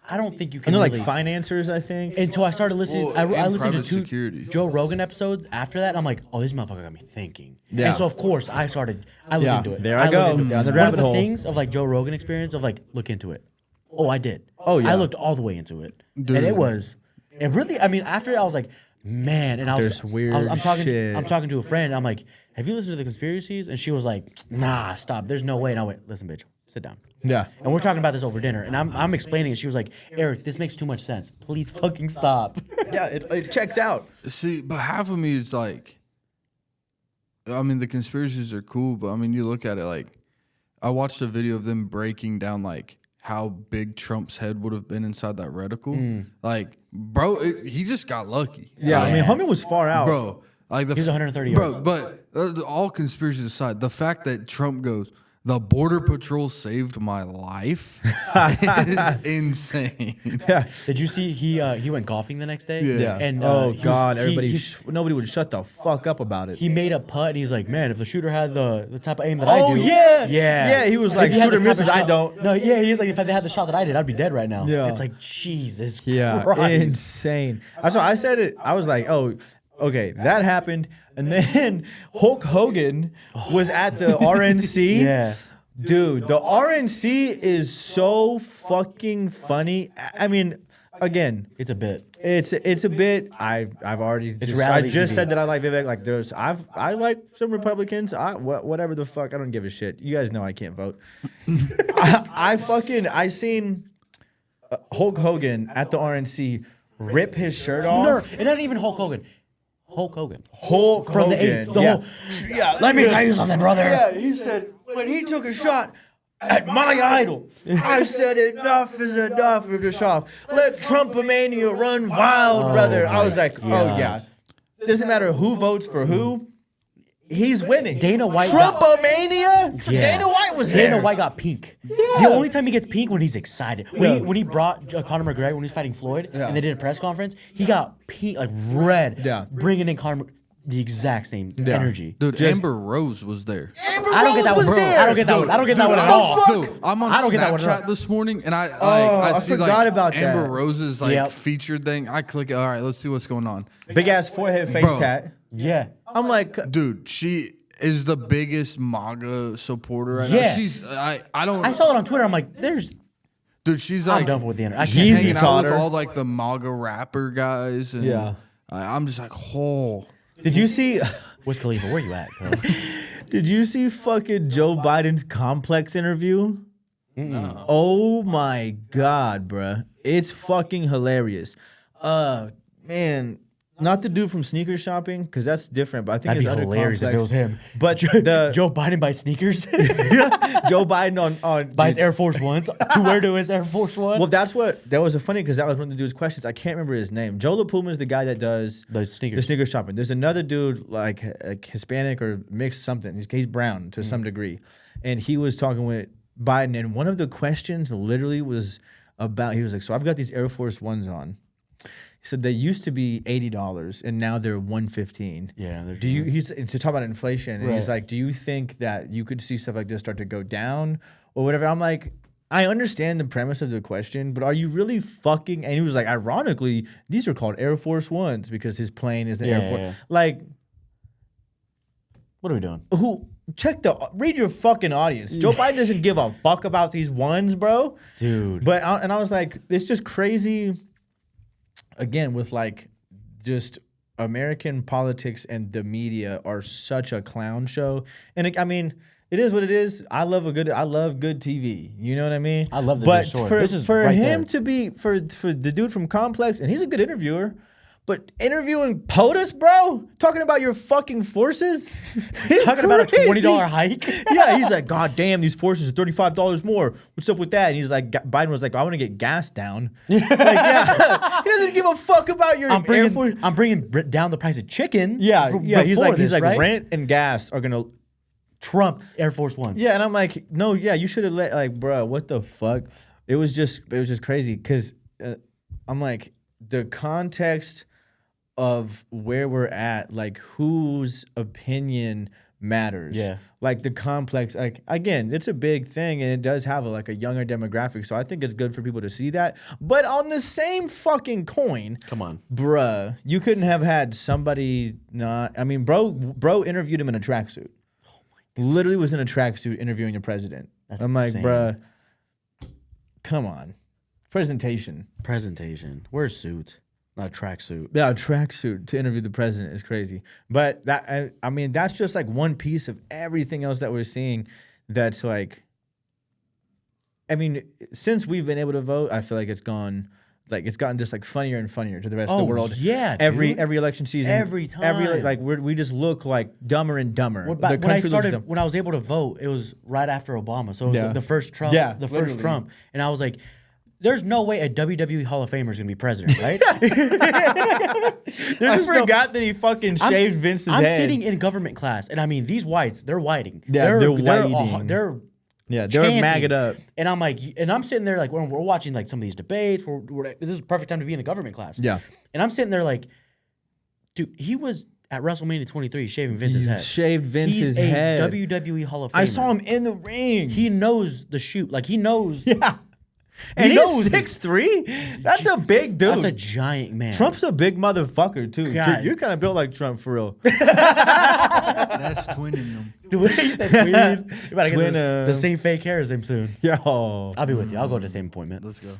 S2: I don't think you can.
S1: and they're like
S2: really,
S1: financiers, I think.
S2: Until I started listening,
S3: Well,
S2: I
S3: and
S2: listened to
S3: private
S2: 2
S3: security.
S2: Joe Rogan episodes after that. And I'm like, oh, this motherfucker got me thinking.
S1: Yeah.
S2: And so of course I looked
S1: Yeah,
S2: into it.
S1: there I go,
S2: looked into it.
S1: down the
S2: One
S1: rabbit
S2: of the
S1: hole.
S2: things of like Joe Rogan experience of like look into it. Oh, I did.
S1: Oh, yeah.
S2: I looked all the way into it,
S3: Dude.
S2: and it really. I mean, after it, I was like, man, and
S1: There's weird
S2: I'm talking.
S1: shit.
S2: I'm talking to a friend. I'm like, have you listened to the conspiracies? And she was like, nah, stop. There's no way. And I went, listen, bitch, sit down.
S1: Yeah.
S2: And we're talking about this over dinner, and I'm explaining it. She was like, Eric, this makes too much sense. Please fucking stop.
S1: Yeah, it checks out.
S3: see, but half of me is like, I mean, the conspiracies are cool, but I mean, you look at it like, I watched a video of them breaking down like how big Trump's head would have been inside that reticle. Like, bro, he just got lucky.
S1: Yeah, I
S3: Like,
S1: mean, homie was far out.
S3: bro, like
S2: He's 130
S3: bro,
S2: yards.
S3: but all conspiracies aside, the fact that Trump goes, the Border Patrol saved my life is insane.
S1: Yeah.
S2: Did you see he went golfing the next day?
S3: Yeah.
S2: And
S1: Oh
S2: he was-
S1: God,
S2: he-
S1: everybody,
S2: he,
S1: nobody would shut the fuck up about it.
S2: he made a putt, and he's like, man, if the shooter had the type of aim that I
S1: Oh,
S2: do,
S1: yeah.
S2: yeah,
S1: Yeah, he was
S2: If
S1: like,
S2: he had
S1: shooter
S2: the type of
S1: misses, I
S2: shot-
S1: don't.
S2: No, yeah, he's like, if they had the shot that I did, I'd be dead right now.
S1: Yeah.
S2: It's like Jesus
S1: Yeah,
S2: Christ.
S1: insane. That's why I said it. I was like, oh, okay, that happened. And then Hulk Hogan was at the RNC.
S2: Yeah.
S1: Dude, the RNC is so fucking funny. I mean, again,
S2: It's a bit.
S1: it's a bit. I've already I
S2: reality
S1: just
S2: TV.
S1: said that I like Vivek. Like I like some Republicans. Whatever the fuck. I don't give a shit. You guys know I can't vote. I seen Hulk Hogan at the RNC rip his shirt off.
S2: No, and not even Hulk Hogan. Hulk Hogan.
S1: Hulk
S2: From the
S1: Hogan.
S2: 80s. The
S1: yeah.
S2: whole,
S1: Yeah,
S2: let me tell you something, brother.
S1: Yeah, he said when he took a shot at my idol, I said enough is enough of the shot. Let Trumpomania run wild, brother. I was like, oh
S2: God.
S1: yeah. Doesn't matter who votes for who. He's winning.
S2: Dana White got-
S1: Trumpomania.
S2: Yeah.
S1: Dana White was there.
S2: Dana White got pink. The only time he gets pink when he's excited. When he brought Conor McGregor when he's fighting Floyd
S1: Yeah.
S2: and they did a press conference, he got pink, like red.
S1: Yeah.
S2: Bringing in Conor. the exact same
S1: Yeah.
S2: energy.
S3: Dude, Amber Rose was there.
S2: I don't get that one. I don't get that one. I don't get that one at all.
S3: Dude, I'm on
S2: I don't get that one at
S3: Snapchat
S2: all.
S3: this morning, and I see
S1: forgot
S3: like
S1: about
S3: Amber
S1: that.
S3: Rose's like
S2: Yep.
S3: featured thing. I click it. All right, let's see what's going on.
S1: Big ass forehead face
S3: Bro.
S1: tat.
S2: Yeah.
S1: I'm like,
S3: Dude, she is the biggest MAGA supporter right now.
S2: Yeah.
S3: She's I don't.
S2: I saw it on Twitter. I'm like,
S3: Dude, she's
S2: I'm
S3: like
S2: done with the internet. I
S3: she's
S2: can't
S1: Yeezy
S2: take
S3: hanging
S2: it.
S3: out with
S1: Totter.
S3: all like the MAGA rapper guys, and
S1: Yeah.
S3: I'm just like, oh.
S1: did you see?
S2: Wiz Khalifa, where you at, bro?
S1: Did you see fucking Joe Biden's complex interview?
S3: No.
S1: Oh my god, bruh. It's fucking hilarious. Man, not the dude from sneaker shopping, because that's different, but I think
S2: That'd
S1: it's
S2: be
S1: other
S2: hilarious if it was him.
S1: But the
S2: Joe Biden buys sneakers,
S1: Joe Biden on
S2: buys Air Force Ones to wear to his Air Force One.
S1: Well, that was funny because that was one of the dude's questions. I can't remember his name. Joe LaPuma is the guy that does
S2: the
S1: the
S2: sneakers.
S1: sneaker shopping. There's another dude like Hispanic or mixed something. He's brown to some degree, and he was talking with Biden, and one of the questions literally was about. He was like, "So I've got these Air Force Ones on." He said they used to be $80 and now they're $115.
S2: Yeah, they're
S1: Do you? He's to talk about inflation, and he's
S2: Right.
S1: like, "Do you think that you could see stuff like this start to go down or whatever?" I'm like, I understand the premise of the question, but are you really fucking? And he was like, ironically, these are called Air Force Ones because his plane is the Air Force.
S2: yeah.
S1: Like,
S2: What are we doing?
S1: read your fucking audience. Joe Biden doesn't give a fuck about these ones, bro.
S2: Dude.
S1: But I was like, it's just crazy. Again, with like, just American politics and the media are such a clown show. And I mean, it is what it is. I love good TV. You know what I mean?
S2: I love the
S1: But
S2: Dish Sword.
S1: for
S2: This is
S1: for
S2: right
S1: him
S2: there.
S1: to be for the dude from Complex, and he's a good interviewer. But interviewing POTUS, bro, talking about your fucking forces, he's
S2: Talking about a
S1: crazy.
S2: $20 hike.
S1: Yeah, he's like, God damn, these forces are $35 more. What's up with that? And he's like, Biden was like, I want to get gas down. Like, yeah, he doesn't give a fuck about your
S2: I'm
S1: Air Force.
S2: bringing down the price of chicken.
S1: Yeah, yeah. He's like,
S2: right?
S1: rent and gas are gonna.
S2: Trump Air Force Ones.
S1: Yeah, and I'm like, no, yeah, you should have let bro, what the fuck? It was just crazy because I'm like, the context of where we're at, like whose opinion matters.
S2: Yeah.
S1: Like the complex, like again, it's a big thing and it does have a younger demographic. So I think it's good for people to see that. But on the same fucking coin,
S2: Come on.
S1: bruh, you couldn't have had somebody not. I mean, bro interviewed him in a tracksuit. Literally was in a tracksuit interviewing the president.
S2: That's
S1: I'm like,
S2: insane.
S1: bruh, come on. Presentation.
S2: Presentation. Where's suits? Not a tracksuit.
S1: Yeah, a tracksuit to interview the president is crazy. But that, I mean, that's just like one piece of everything else that we're seeing that's like, I mean, since we've been able to vote, I feel like it's gotten just like funnier and funnier to the rest of the world.
S2: Yeah,
S1: Every
S2: dude.
S1: election season,
S2: Every time.
S1: we just look like dumber and dumber.
S2: When,
S1: The
S2: when I
S1: country looks
S2: started,
S1: dumb.
S2: when I was able to vote, it was right after Obama. So it was
S1: Yeah.
S2: the first Trump.
S1: Yeah,
S2: the
S1: literally.
S2: first Trump. And I was like, there's no way a WWE Hall of Famer is going to be president, right?
S1: I
S2: just no-
S1: forgot that he fucking shaved Vince's
S2: I'm
S1: head.
S2: sitting in government class, and I mean, these whites, they're whiting.
S1: Yeah, they're whiting.
S2: They're
S1: Yeah, they were
S2: chanting.
S1: magged up.
S2: And I'm like, and I'm sitting there like, we're watching like some of these debates. This is the perfect time to be in a government class.
S1: Yeah.
S2: And I'm sitting there like, dude, he was at WrestleMania 23 shaving Vince's head.
S1: Shaved Vince's
S2: He's a
S1: head.
S2: WWE Hall of Famer.
S1: I saw him in the ring.
S2: He knows the shoot. Like he knows.
S1: Yeah. And
S2: He
S1: he's
S2: knows
S1: 6'3". That's a big dude.
S2: That's a giant man.
S1: Trump's a big motherfucker too.
S2: God.
S1: You're kind of built like Trump for real.
S3: That's twinning them.
S2: The way he said weird. You better
S1: Twin,
S2: get the same fake hair as him soon.
S1: Yo.
S2: I'll be with you. I'll go to the same appointment.
S3: Let's go.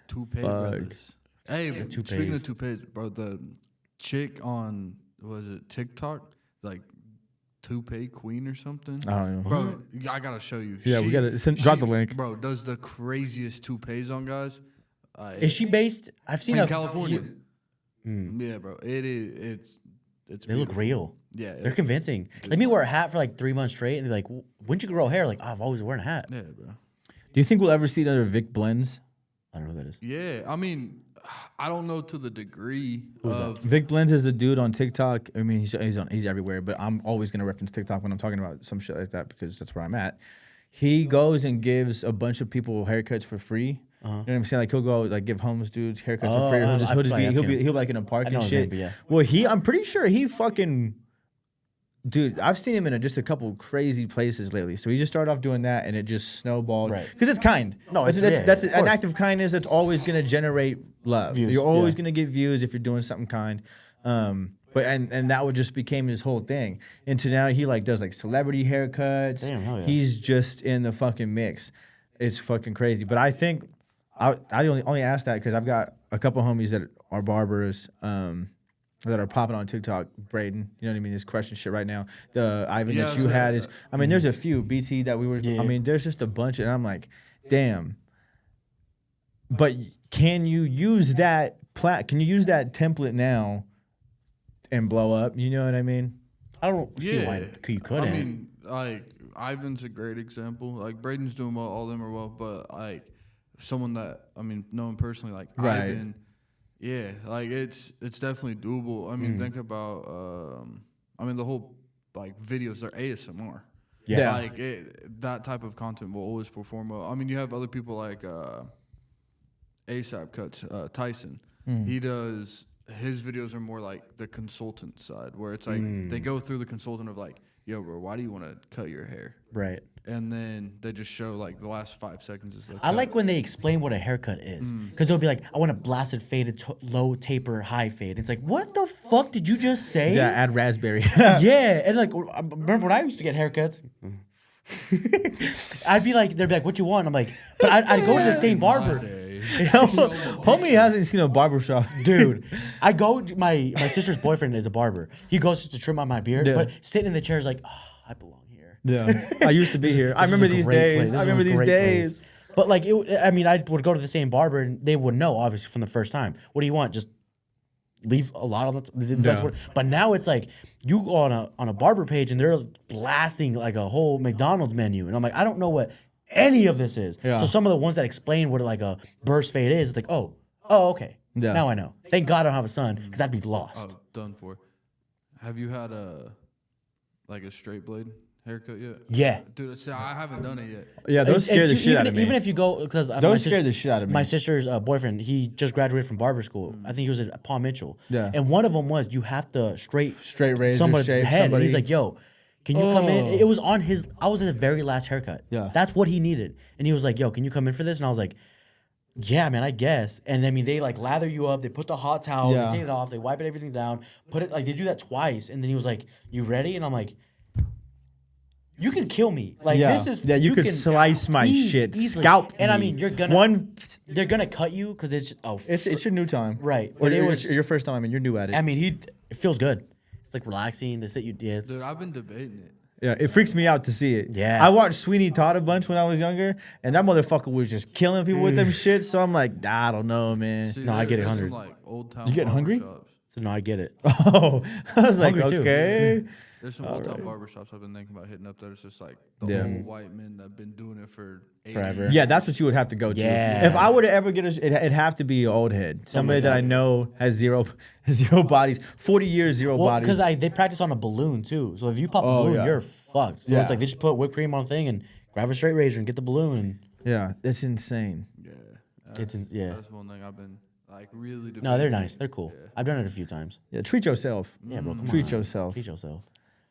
S3: Toupee
S1: Fuck.
S3: brothers. Hey,
S2: toupees.
S3: speaking of toupees, bro, the chick on TikTok, like toupee queen or something.
S1: I don't know.
S3: Bro, I gotta show you.
S1: Yeah, we gotta drop the link.
S3: Bro, does the craziest toupees on guys.
S2: Is she based? I've seen
S3: in
S2: a
S3: California?
S2: few-
S3: Yeah, bro. It is. It's.
S2: They look
S3: beautiful.
S2: real.
S3: Yeah.
S2: They're convincing. Let me wear a hat for like 3 months straight, and they're like, "When'd you grow hair?" Like, I've always worn a hat.
S3: Yeah, bro.
S1: Do you think we'll ever see another Vic Blends?
S2: I don't know who that is.
S3: Yeah, I mean, I don't know to the degree of.
S1: Vic Blends is the dude on TikTok. I mean, he's everywhere, but I'm always gonna reference TikTok when I'm talking about some shit like that because that's where I'm at. He goes and gives a bunch of people haircuts for free, You know what I'm saying? Like he'll go like give homeless dudes haircuts for
S2: Oh,
S1: free. He'll
S2: I've
S1: just
S2: probably
S1: be
S2: seen him.
S1: he'll be like in a park
S2: I know
S1: and
S2: his
S1: shit.
S2: name, but yeah.
S1: Well, I'm pretty sure he fucking. Dude, I've seen him in just a couple crazy places lately. So he just started off doing that, and it just snowballed.
S2: Right.
S1: Because it's kind.
S2: No,
S1: that's,
S2: it's-
S1: that's,
S2: yeah,
S1: that's
S2: of
S1: an
S2: course.
S1: act of kindness that's always gonna generate love.
S2: Views,
S1: You're always
S2: yeah.
S1: gonna get views if you're doing something kind. But that would just became his whole thing. And to now he like does like celebrity haircuts.
S2: Damn, hell yeah.
S1: He's just in the fucking mix. It's fucking crazy. But I think I only asked that because I've got a couple homies that are barbers. That are popping on TikTok, Braden, you know what I mean, is crushing shit right now. The Ivan that you had is, I mean, there's a few BT that we were,
S2: Yeah.
S1: I mean, there's just a bunch, and I'm like, damn. But can you use that can you use that template now and blow up? You know what I mean?
S2: I don't see why you couldn't.
S3: I mean, like Ivan's a great example. Like Braden's doing well, all of them are well, but like someone that knowing personally, like
S1: Right.
S3: Ivan. Yeah, like it's definitely doable. I mean, think about the whole like videos, they're ASMR.
S1: Yeah.
S3: Like that type of content will always perform well. I mean, you have other people like ASAP Cuts, Tyson. He does his videos are more like the consultant side, where it's like they go through the consultant of like, yo, bro, why do you want to cut your hair?
S2: right.
S3: And then they just show like the last 5 seconds is the
S2: I
S3: cut.
S2: like when they explain what a haircut is, because they'll be like, "I want a blasted faded, low taper, high fade." It's like, what the fuck did you just say?
S1: Yeah, add raspberry.
S2: Yeah, and like, I remember when I used to get haircuts? I'd be like, they'd be like, "What you want?" I'm like, but I'd go to the same barber,
S1: Homie hasn't seen a barbershop.
S2: dude. I go. My sister's boyfriend is a barber. He goes to trim out my beard,
S1: Yeah.
S2: but sitting in the chair is like, oh, I belong here.
S1: Yeah, I used to be here. I
S2: This was
S1: remember
S2: a
S1: these
S2: great
S1: days.
S2: place. This
S1: I
S2: was
S1: remember
S2: a
S1: these
S2: great
S1: days.
S2: place. But like, I would go to the same barber and they would know obviously from the first time. What do you want? Just leave a lot on the. That's
S1: Yeah.
S2: what. But now it's like you go on a barber page and they're blasting like a whole McDonald's menu, and I'm like, I don't know what any of this is.
S1: Yeah.
S2: So some of the ones that explain what like a burst fade is, it's like, oh, okay.
S1: Yeah.
S2: Now I know. Thank God I don't have a son because I'd be lost.
S3: Oh, done for. Have you had a straight blade haircut yet?
S2: Yeah.
S3: Dude, see, I haven't done it yet.
S1: Yeah, those
S2: If
S1: scare the
S2: you-
S1: shit
S2: even,
S1: out of me.
S2: Even if you go, because
S1: Those scare the shit out of me.
S2: My sister's boyfriend, he just graduated from barber school. I think he was at Paul Mitchell.
S1: Yeah.
S2: And one of them was you have to straight
S1: razor
S2: somebody's
S1: shape
S2: head.
S1: somebody.
S2: And he's like, yo, can you come in?
S1: Oh.
S2: It was on his. I was his very last haircut.
S1: Yeah.
S2: That's what he needed. And he was like, yo, can you come in for this? And I was like, yeah, man, I guess. And I mean, they like lather you up. They put the hot towel.
S1: Yeah.
S2: They take it off. They wipe everything down. Put it like they do that twice. And then he was like, you ready? And I'm like, you can kill me. Like
S1: Yeah.
S2: this is
S1: Yeah, you could
S2: can
S1: slice my shit.
S2: easily.
S1: Scalp
S2: And I
S1: me.
S2: mean, you're gonna
S1: One-
S2: they're gonna cut you because it's
S1: It's your new time,
S2: right.
S1: Or
S2: But it
S1: it's
S2: was.
S1: your first time. I mean, you're new at it.
S2: I mean, it feels good. It's like relaxing. They sit you. Yeah, it's,
S3: Dude, I've been debating it.
S1: Yeah, it freaks me out to see it.
S2: Yeah.
S1: I watched Sweeney Todd a bunch when I was younger, and that motherfucker was just killing people with them shit. So I'm like, I don't know, man.
S3: See,
S2: No, I get it,
S3: there's
S2: 100.
S3: some, like old town
S1: You getting hungry?
S3: barbershops.
S2: so no, I get it.
S1: Oh, I was like,
S2: Hungry too.
S1: okay.
S3: There's some old town barbershops I've been thinking about hitting up that it's just like the
S1: Yeah.
S3: old white men that've been doing it for 80
S2: Forever.
S3: years.
S1: Yeah, that's what you would have to go to.
S2: Yeah.
S1: If I were to ever get it'd have to be an old head, somebody that I know has zero bodies, 40 years, zero
S2: Well,
S1: bodies.
S2: because they practice on a balloon too. So if you pop a
S1: Oh,
S2: balloon,
S1: yeah.
S2: you're fucked. So
S1: Yeah.
S2: it's like they just put whipped cream on a thing and grab a straight razor and get the balloon and
S1: Yeah, it's insane.
S3: Yeah.
S2: yeah.
S3: That's one thing I've been like really debating.
S2: No, they're nice. They're cool.
S3: Yeah.
S2: I've done it a few times.
S1: Yeah, treat yourself.
S2: Yeah, bro. Come
S1: Treat
S2: on.
S1: yourself.
S2: Treat yourself.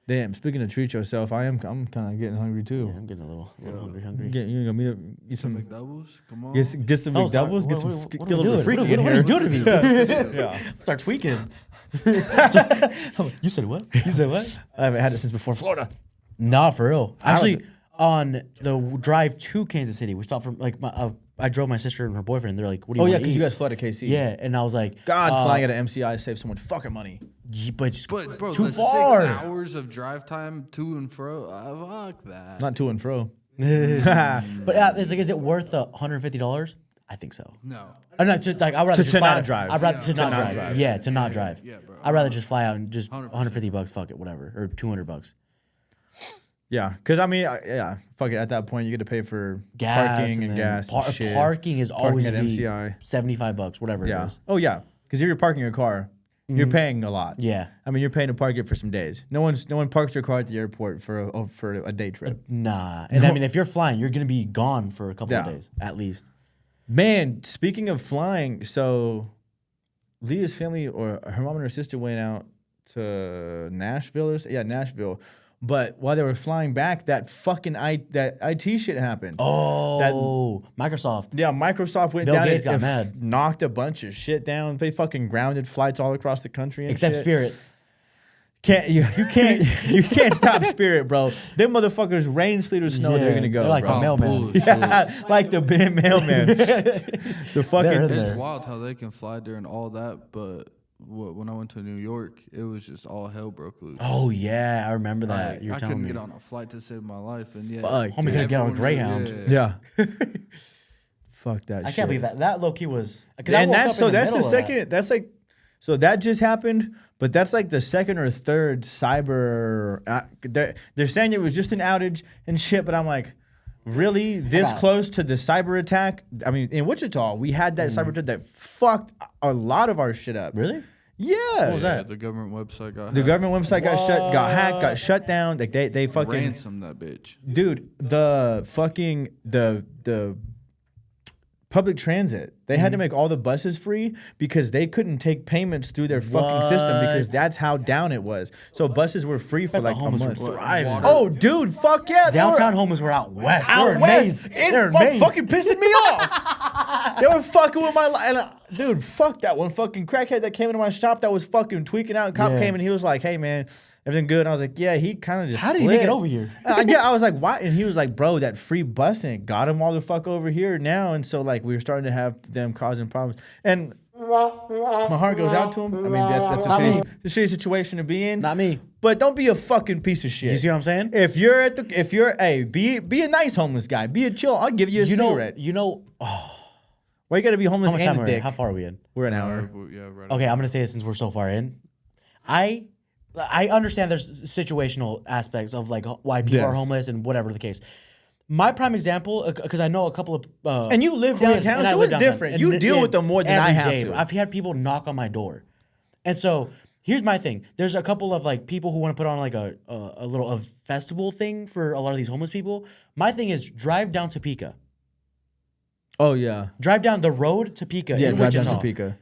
S1: Damn, speaking of treat yourself, I'm kind of getting hungry too.
S2: Yeah, I'm getting a little hungry.
S1: You gonna meet up, eat some,
S3: McDoubles? Come on.
S1: get some
S2: Oh, sorry.
S1: McDoubles, get
S2: What
S1: get
S2: are
S1: a
S2: we
S1: little
S2: doing?
S1: bit freaky in
S2: What are
S1: here.
S2: you doing to me?
S1: Yeah.
S2: Start tweaking. You said what? You said what?
S1: I haven't had it since before Florida.
S2: Nah, for real.
S1: I
S2: Actually,
S1: don't-
S2: on the drive to Kansas City, we stopped from like I drove my sister and her boyfriend. They're like, "What do you
S1: Oh yeah,
S2: want to
S1: because
S2: eat?"
S1: you guys flooded KC.
S2: Yeah, and I was like,
S1: God, flying at an MCI saves so much fucking money.
S2: but just
S3: But bro,
S2: too
S3: the
S2: far.
S3: 6 hours of drive time to and fro, fuck that.
S1: Not to and fro.
S2: But it's like, is it worth the $150? I think so.
S3: No.
S2: I'm not to, like I'd rather
S1: To
S2: just fly
S1: not
S2: out.
S1: drive.
S2: I'd rather
S3: Yeah,
S2: to not drive. Yeah, to not drive.
S3: Yeah, bro.
S2: I'd rather just fly out and just
S3: 100%.
S2: $150. Fuck it, whatever, or $200.
S1: Yeah, because I mean, yeah, fuck it. At that point, you get to pay for
S2: Gas
S1: parking and
S2: then
S1: gas. and shit.
S2: Parking is
S1: Parking
S2: always
S1: at
S2: be
S1: MCI.
S2: $75, whatever it
S1: Yeah.
S2: is.
S1: Oh yeah, because if you're parking your car, you're paying a lot.
S2: Yeah.
S1: I mean, you're paying to park it for some days. No one parks their car at the airport for a day trip.
S2: Nah, and I mean, if you're flying, you're gonna be gone for a couple of
S1: Yeah.
S2: days at least.
S1: Man, speaking of flying, so Leah's family or her mom and her sister went out to Nashville Nashville. But while they were flying back, that IT shit happened.
S2: Oh, Microsoft.
S1: Yeah, Microsoft went
S2: Bill
S1: down
S2: Gates
S1: and
S2: got mad.
S1: knocked a bunch of shit down. They fucking grounded flights all across the country and
S2: Except
S1: shit.
S2: Spirit.
S1: You can't stop Spirit, bro. Them motherfuckers, rain, sleet, or snow, they're gonna go.
S2: They're like
S1: bro.
S2: the mailman.
S3: bullshit.
S1: Yeah, like the mailman. The fucking
S2: They're
S3: It's
S2: there.
S3: wild how they can fly during all that, but when I went to New York, it was just all hell broke loose.
S2: Oh yeah, I remember that.
S3: Like,
S2: You're
S3: I
S2: telling
S3: couldn't
S2: me.
S3: get on a flight to save my life, and yeah,
S1: Fuck,
S2: Homie couldn't get on a
S3: everyone-
S2: Greyhound.
S1: yeah. Fuck that.
S2: I
S1: shit.
S2: can't believe that. That low key was. 'Cause I
S1: And
S2: woke
S1: that's
S2: up
S1: so
S2: in the
S1: that's the
S2: middle of that.
S1: second. That's like so that just happened, but that's like the second or third cyber. They're saying it was just an outage and shit, but I'm like, really this
S2: got-
S1: close to the cyber attack? I mean, in Wichita, we had that cyber attack that fucked a lot of our shit up.
S2: Really?
S1: Yeah.
S2: What was that?
S3: The government website got
S1: The
S3: hacked.
S1: government website got hacked, got shut down. Like they fucking
S3: ransomed that bitch.
S1: dude, the fucking the public transit. They had to make all the buses free because they couldn't take payments through their fucking system because
S2: What?
S1: that's how down it was. So buses were free for
S2: Bet the
S1: like a
S2: homeless were
S1: month.
S2: thriving.
S3: Water-
S1: Oh, dude, fuck yeah! they were
S2: Downtown homeless were out west.
S1: out
S2: They're
S1: west.
S2: amazed.
S1: It
S2: They're amazed.
S1: fucking pissing me off. They were fucking with my life. Dude, fuck that one fucking crackhead that came into my shop that was fucking tweaking out. Cop
S2: Yeah.
S1: came and he was like, "Hey man, everything good?" And I was like, "Yeah." He kind of just
S2: How did he make
S1: split.
S2: it over here?
S1: Yeah, I was like, "Why?" And he was like, "Bro, that free busing got him all the fuck over here now." And so like we were starting to have them causing problems. And my heart goes out to him. I mean, that's a
S2: Not
S1: shitty,
S2: me.
S1: a shitty situation to be in.
S2: Not me.
S1: But don't be a fucking piece of shit.
S2: You see what I'm saying?
S1: If you're be a nice homeless guy. Be a chill. I'll give you a cigarette. Why you gotta be homeless
S2: How much
S1: and
S2: time
S1: a
S2: are we in?
S1: dick?
S2: How far are we in?
S1: We're an hour.
S3: Yeah, right.
S2: Okay, I'm gonna say it since we're so far in. I understand there's situational aspects of like why people are
S1: Yes.
S2: homeless and whatever the case. My prime example, because I know a couple of
S1: And you live
S2: Koreans,
S1: downtown,
S2: and I
S1: so
S2: live
S1: it's
S2: downtown,
S1: different.
S2: and
S1: You deal with them more than I
S2: every
S1: have
S2: day.
S1: to.
S2: I've had people knock on my door, and so here's my thing. There's a couple of like people who want to put on like a little festival thing for a lot of these homeless people. My thing is drive down Topeka.
S1: Oh yeah.
S2: Drive down the road to Topeka
S1: Yeah,
S2: in
S1: drive down
S2: Wichita.
S1: Topeka.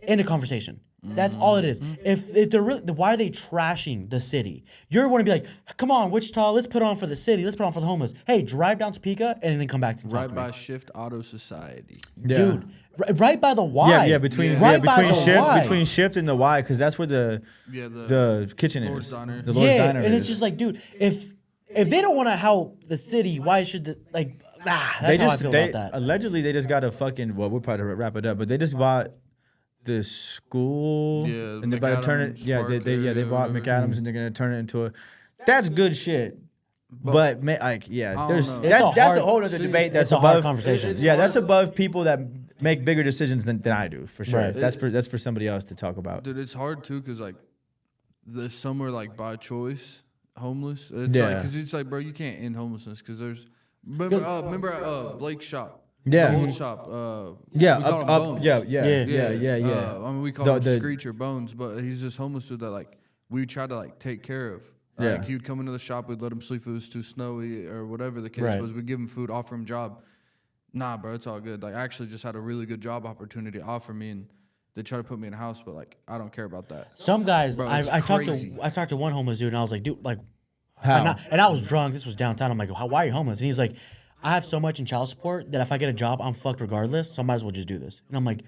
S2: End of conversation. That's all it is. If they're really, why are they trashing the city? You're going to be like, come on, Wichita, let's put on for the city, let's put on for the homeless. Hey, drive down to Topeka and then come back to talk
S3: Right
S2: to
S3: by
S2: me.
S3: Shift Auto Society.
S1: Yeah.
S2: Dude, right by the Y.
S1: Yeah, between
S3: Yeah.
S2: Right by
S1: between
S2: the
S1: shift
S2: Y.
S1: between shift and the Y, because that's where the
S3: Yeah, the
S1: kitchen
S3: Lord's
S1: is.
S3: Diner.
S1: The Lord's
S2: Yeah,
S1: Diner
S2: and
S1: is.
S2: it's just like, dude, if they don't want to help the city, why should the like? That's
S1: they
S2: how I
S1: just
S2: feel
S1: they
S2: about that.
S1: allegedly they just got a fucking we'll probably wrap it up, but they just bought the school
S3: Yeah,
S1: and they're about to turn it.
S3: McAdams
S1: Yeah,
S3: Park
S1: they
S3: area,
S1: bought
S3: whatever.
S1: McAdams and they're gonna turn it into a. That's good shit. But like yeah,
S3: I
S1: there's
S3: don't know.
S1: that's
S2: It's a
S1: that's
S2: hard-
S1: a whole other
S3: see,
S1: debate. That's
S2: it's a hard
S1: above
S2: conversation.
S3: It's
S1: Yeah, that's
S3: hard.
S1: above people that make bigger decisions than I do for sure.
S2: Right.
S1: That's for somebody else to talk about.
S3: Dude, it's hard too, cause like, some are like by choice homeless. It's
S1: Yeah.
S3: like, cause it's like, bro, you can't end homelessness, cause there's. Remember Blake's shop.
S1: Yeah.
S3: The old shop.
S1: Yeah,
S3: we call
S1: up,
S3: them
S1: up,
S3: Bones.
S1: yeah.
S3: I mean, we call
S1: The-
S3: him
S1: the-
S3: Screech or Bones, but he's just homeless dude that like we try to like take care of.
S1: Yeah.
S3: Like he would come into the shop, we'd let him sleep if it was too snowy or whatever the case
S2: Right.
S3: was. We'd give him food, offer him job. Nah, bro, it's all good. Like I actually just had a really good job opportunity offer me, and they try to put me in a house, but like I don't care about that.
S2: Some guys,
S3: Bro, it's
S2: I talked
S3: crazy.
S2: to one homeless dude, and I was like, dude, like,
S1: How?
S2: and I was drunk. This was downtown. I'm like, why are you homeless? And he's like, I have so much in child support that if I get a job, I'm fucked regardless. So I might as well just do this. And I'm like,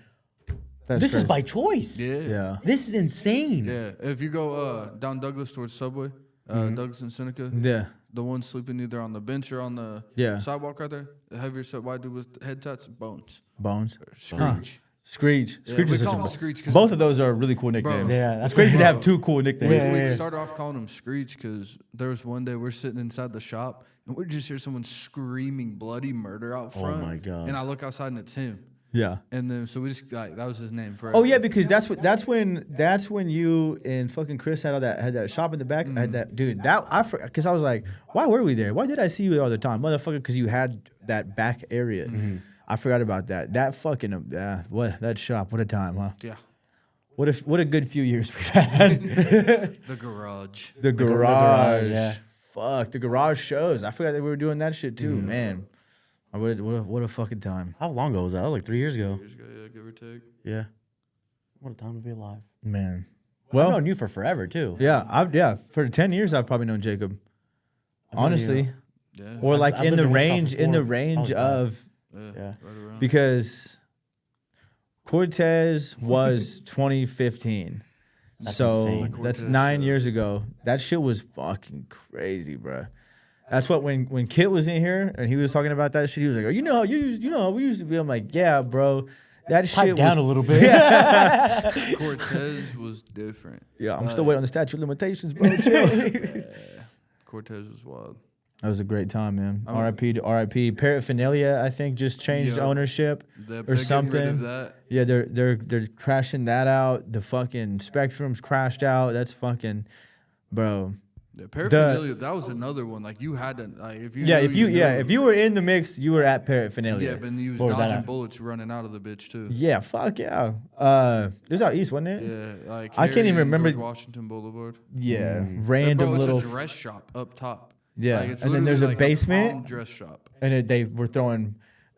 S1: That's
S2: this is
S1: crazy.
S2: by choice.
S1: Yeah.
S2: This is insane.
S3: Yeah, if you go down Douglas towards Subway, Douglas and Seneca,
S1: Yeah.
S3: the one sleeping either on the bench or on the
S1: Yeah.
S3: sidewalk right there, the heavier set white dude with head tats, Bones.
S1: Bones.
S3: Screech.
S1: Screech.
S3: Yeah,
S1: Screech
S3: we
S1: is such
S3: call
S1: a
S3: him Screech 'cause-
S1: both of those are really cool nicknames.
S2: Yeah, that's
S1: it's crazy to
S3: bro.
S1: have two cool nicknames.
S3: We started off calling him Screech because there was one day we're sitting inside the shop and we just hear someone screaming bloody murder out front.
S2: my God.
S3: And I look outside and it's him.
S1: Yeah.
S3: And then so we just like that was his name forever.
S1: Oh yeah, because that's when you and fucking Chris had that shop in the back. Had that dude that because I was like, why were we there? Why did I see you there all the time, motherfucker? Because you had that back area. I forgot about that. That fucking what that shop? What a time, huh?
S3: Yeah.
S1: What a good few years we've had.
S3: The garage.
S1: The
S2: garage,
S1: garage.
S2: yeah.
S1: Fuck the garage shows. I forgot that we were doing that shit too, man. What a fucking time,
S2: How long ago was that? That was like 3 years ago.
S3: Years ago, yeah, give or take.
S2: Yeah. What a time to be alive.
S1: man.
S2: I've
S1: Well,
S2: known you for forever too.
S1: yeah, for 10 years I've probably known Jacob.
S2: I've known
S1: Honestly,
S2: you.
S3: Yeah.
S1: or like
S2: I've
S1: in
S2: lived
S1: the
S2: in Wichita
S1: range,
S2: for
S1: in the
S2: 4,
S1: range
S2: probably 5.
S1: of
S2: Yeah.
S3: Right around.
S1: because Cortez was 2015.
S2: That's
S1: so
S2: insane.
S1: that's
S3: Cortez
S1: 9
S3: shows.
S1: years ago. That shit was fucking crazy, bro. That's what when Kit was in here and he was talking about that shit, he was like, "Oh, you know how we used to be." I'm like, "Yeah, bro, that
S2: Pipe
S1: shit
S2: down
S1: was
S2: a little bit.
S3: Cortez was different.
S1: Yeah, I'm still waiting on the statute of limitations, bro. Chill.
S3: Cortez was wild.
S1: That was a great time, man.
S3: Oh.
S1: R.I.P. to R.I.P. Paraphernalia, I think, just changed
S3: Yeah.
S1: ownership
S3: They're
S1: or
S3: getting rid of
S1: something.
S3: that.
S1: Yeah, they're crashing that out. The fucking Spectrum's crashed out. That's fucking, bro.
S3: Yeah, paraphernalia. That was another one. Like you had to. Like if you. knew, knew.
S1: If you were in the mix, you were at Paraphernalia.
S3: Yeah, but he was
S2: What was that
S3: dodging
S2: at?
S3: bullets running out of the bitch too.
S1: Yeah, fuck yeah. It was out east, wasn't it?
S3: Yeah, like
S1: I can't
S3: Harry
S1: even
S3: and
S1: remember-
S3: George Washington Boulevard.
S1: Yeah,
S3: Bro,
S1: random
S3: it's
S1: little.
S3: a dress shop up top.
S1: Yeah,
S3: Like, it's
S1: and then there's
S3: literally
S1: a
S3: like
S1: basement.
S3: palm dress shop.
S1: And they were throwing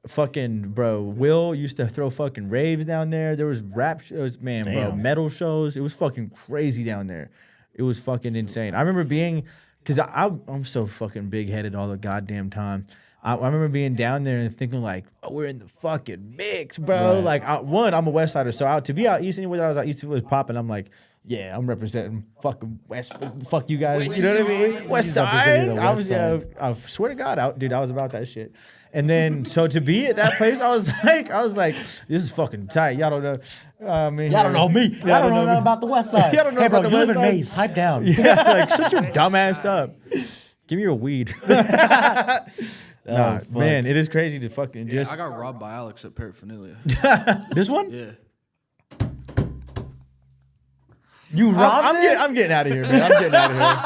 S1: fucking, bro. Will used to throw fucking raves down there. There was rap shows, man, bro.
S2: Damn.
S1: Metal shows. It was fucking crazy down there. It was fucking insane. I remember being, because I'm so fucking big headed all the goddamn time. I remember being down there and thinking like, oh, we're in the fucking mix, bro.
S2: Right.
S1: Like, I'm a West Sider, so to be out east anywhere that I was out east, it was popping. I'm like, yeah, I'm representing fucking West. Fuck you guys. You know what I mean? West Side.
S2: representing the
S1: I
S2: West
S1: was,
S2: Side.
S1: I swear to God, I was about that shit. And then, so to be at that place, I was like, this is fucking tight. Y'all don't know.
S2: Y'all don't know me. Y'all don't know nothing about the West Side.
S1: Y'all don't know
S2: hey, bro,
S1: about the
S2: you live
S1: West
S2: in
S1: Side.
S2: Maze. Pipe down.
S1: Yeah, like shut your dumb ass up. Give me your weed. Nah,
S2: fuck.
S1: man, it is crazy to fucking
S3: Yeah,
S1: just.
S3: I got robbed by Alex at Paraphernalia.
S2: This one?
S3: Yeah.
S2: You robbed
S1: I'm getting out of here, man. I'm getting out of here.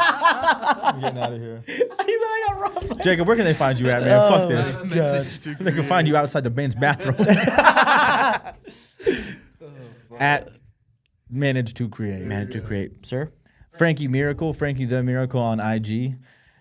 S1: I'm getting out of here.
S2: I got robbed.
S1: Jacob, where can they find you at, man? Fuck this.
S3: God.
S1: They can find you outside the men's bathroom. At Manage to Create.
S2: Managed to create, sir.
S1: Frankie Miracle, Frankie the Miracle on IG.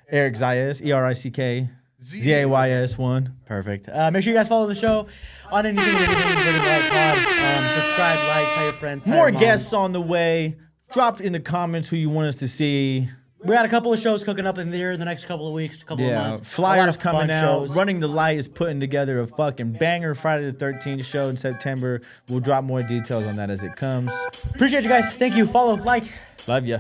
S1: Erick Zayas, ERICK, ZAYS1.
S2: Perfect. Make sure you guys follow the show on anything and everything. Subscribe, like, tell your friends. Tell
S1: More
S2: your moms.
S1: guests on the way. Drop in the comments who you want us to see.
S2: We got a couple of shows cooking up in there in the next couple of weeks, couple of
S1: Yeah,
S2: months. A lot
S1: flyers
S2: of
S1: coming
S2: fun
S1: out.
S2: shows.
S1: Running the Light is putting together a fucking banger Friday the 13th show in September. We'll drop more details on that as it comes.
S2: Appreciate you guys. Thank you. Follow, like.
S1: Love ya.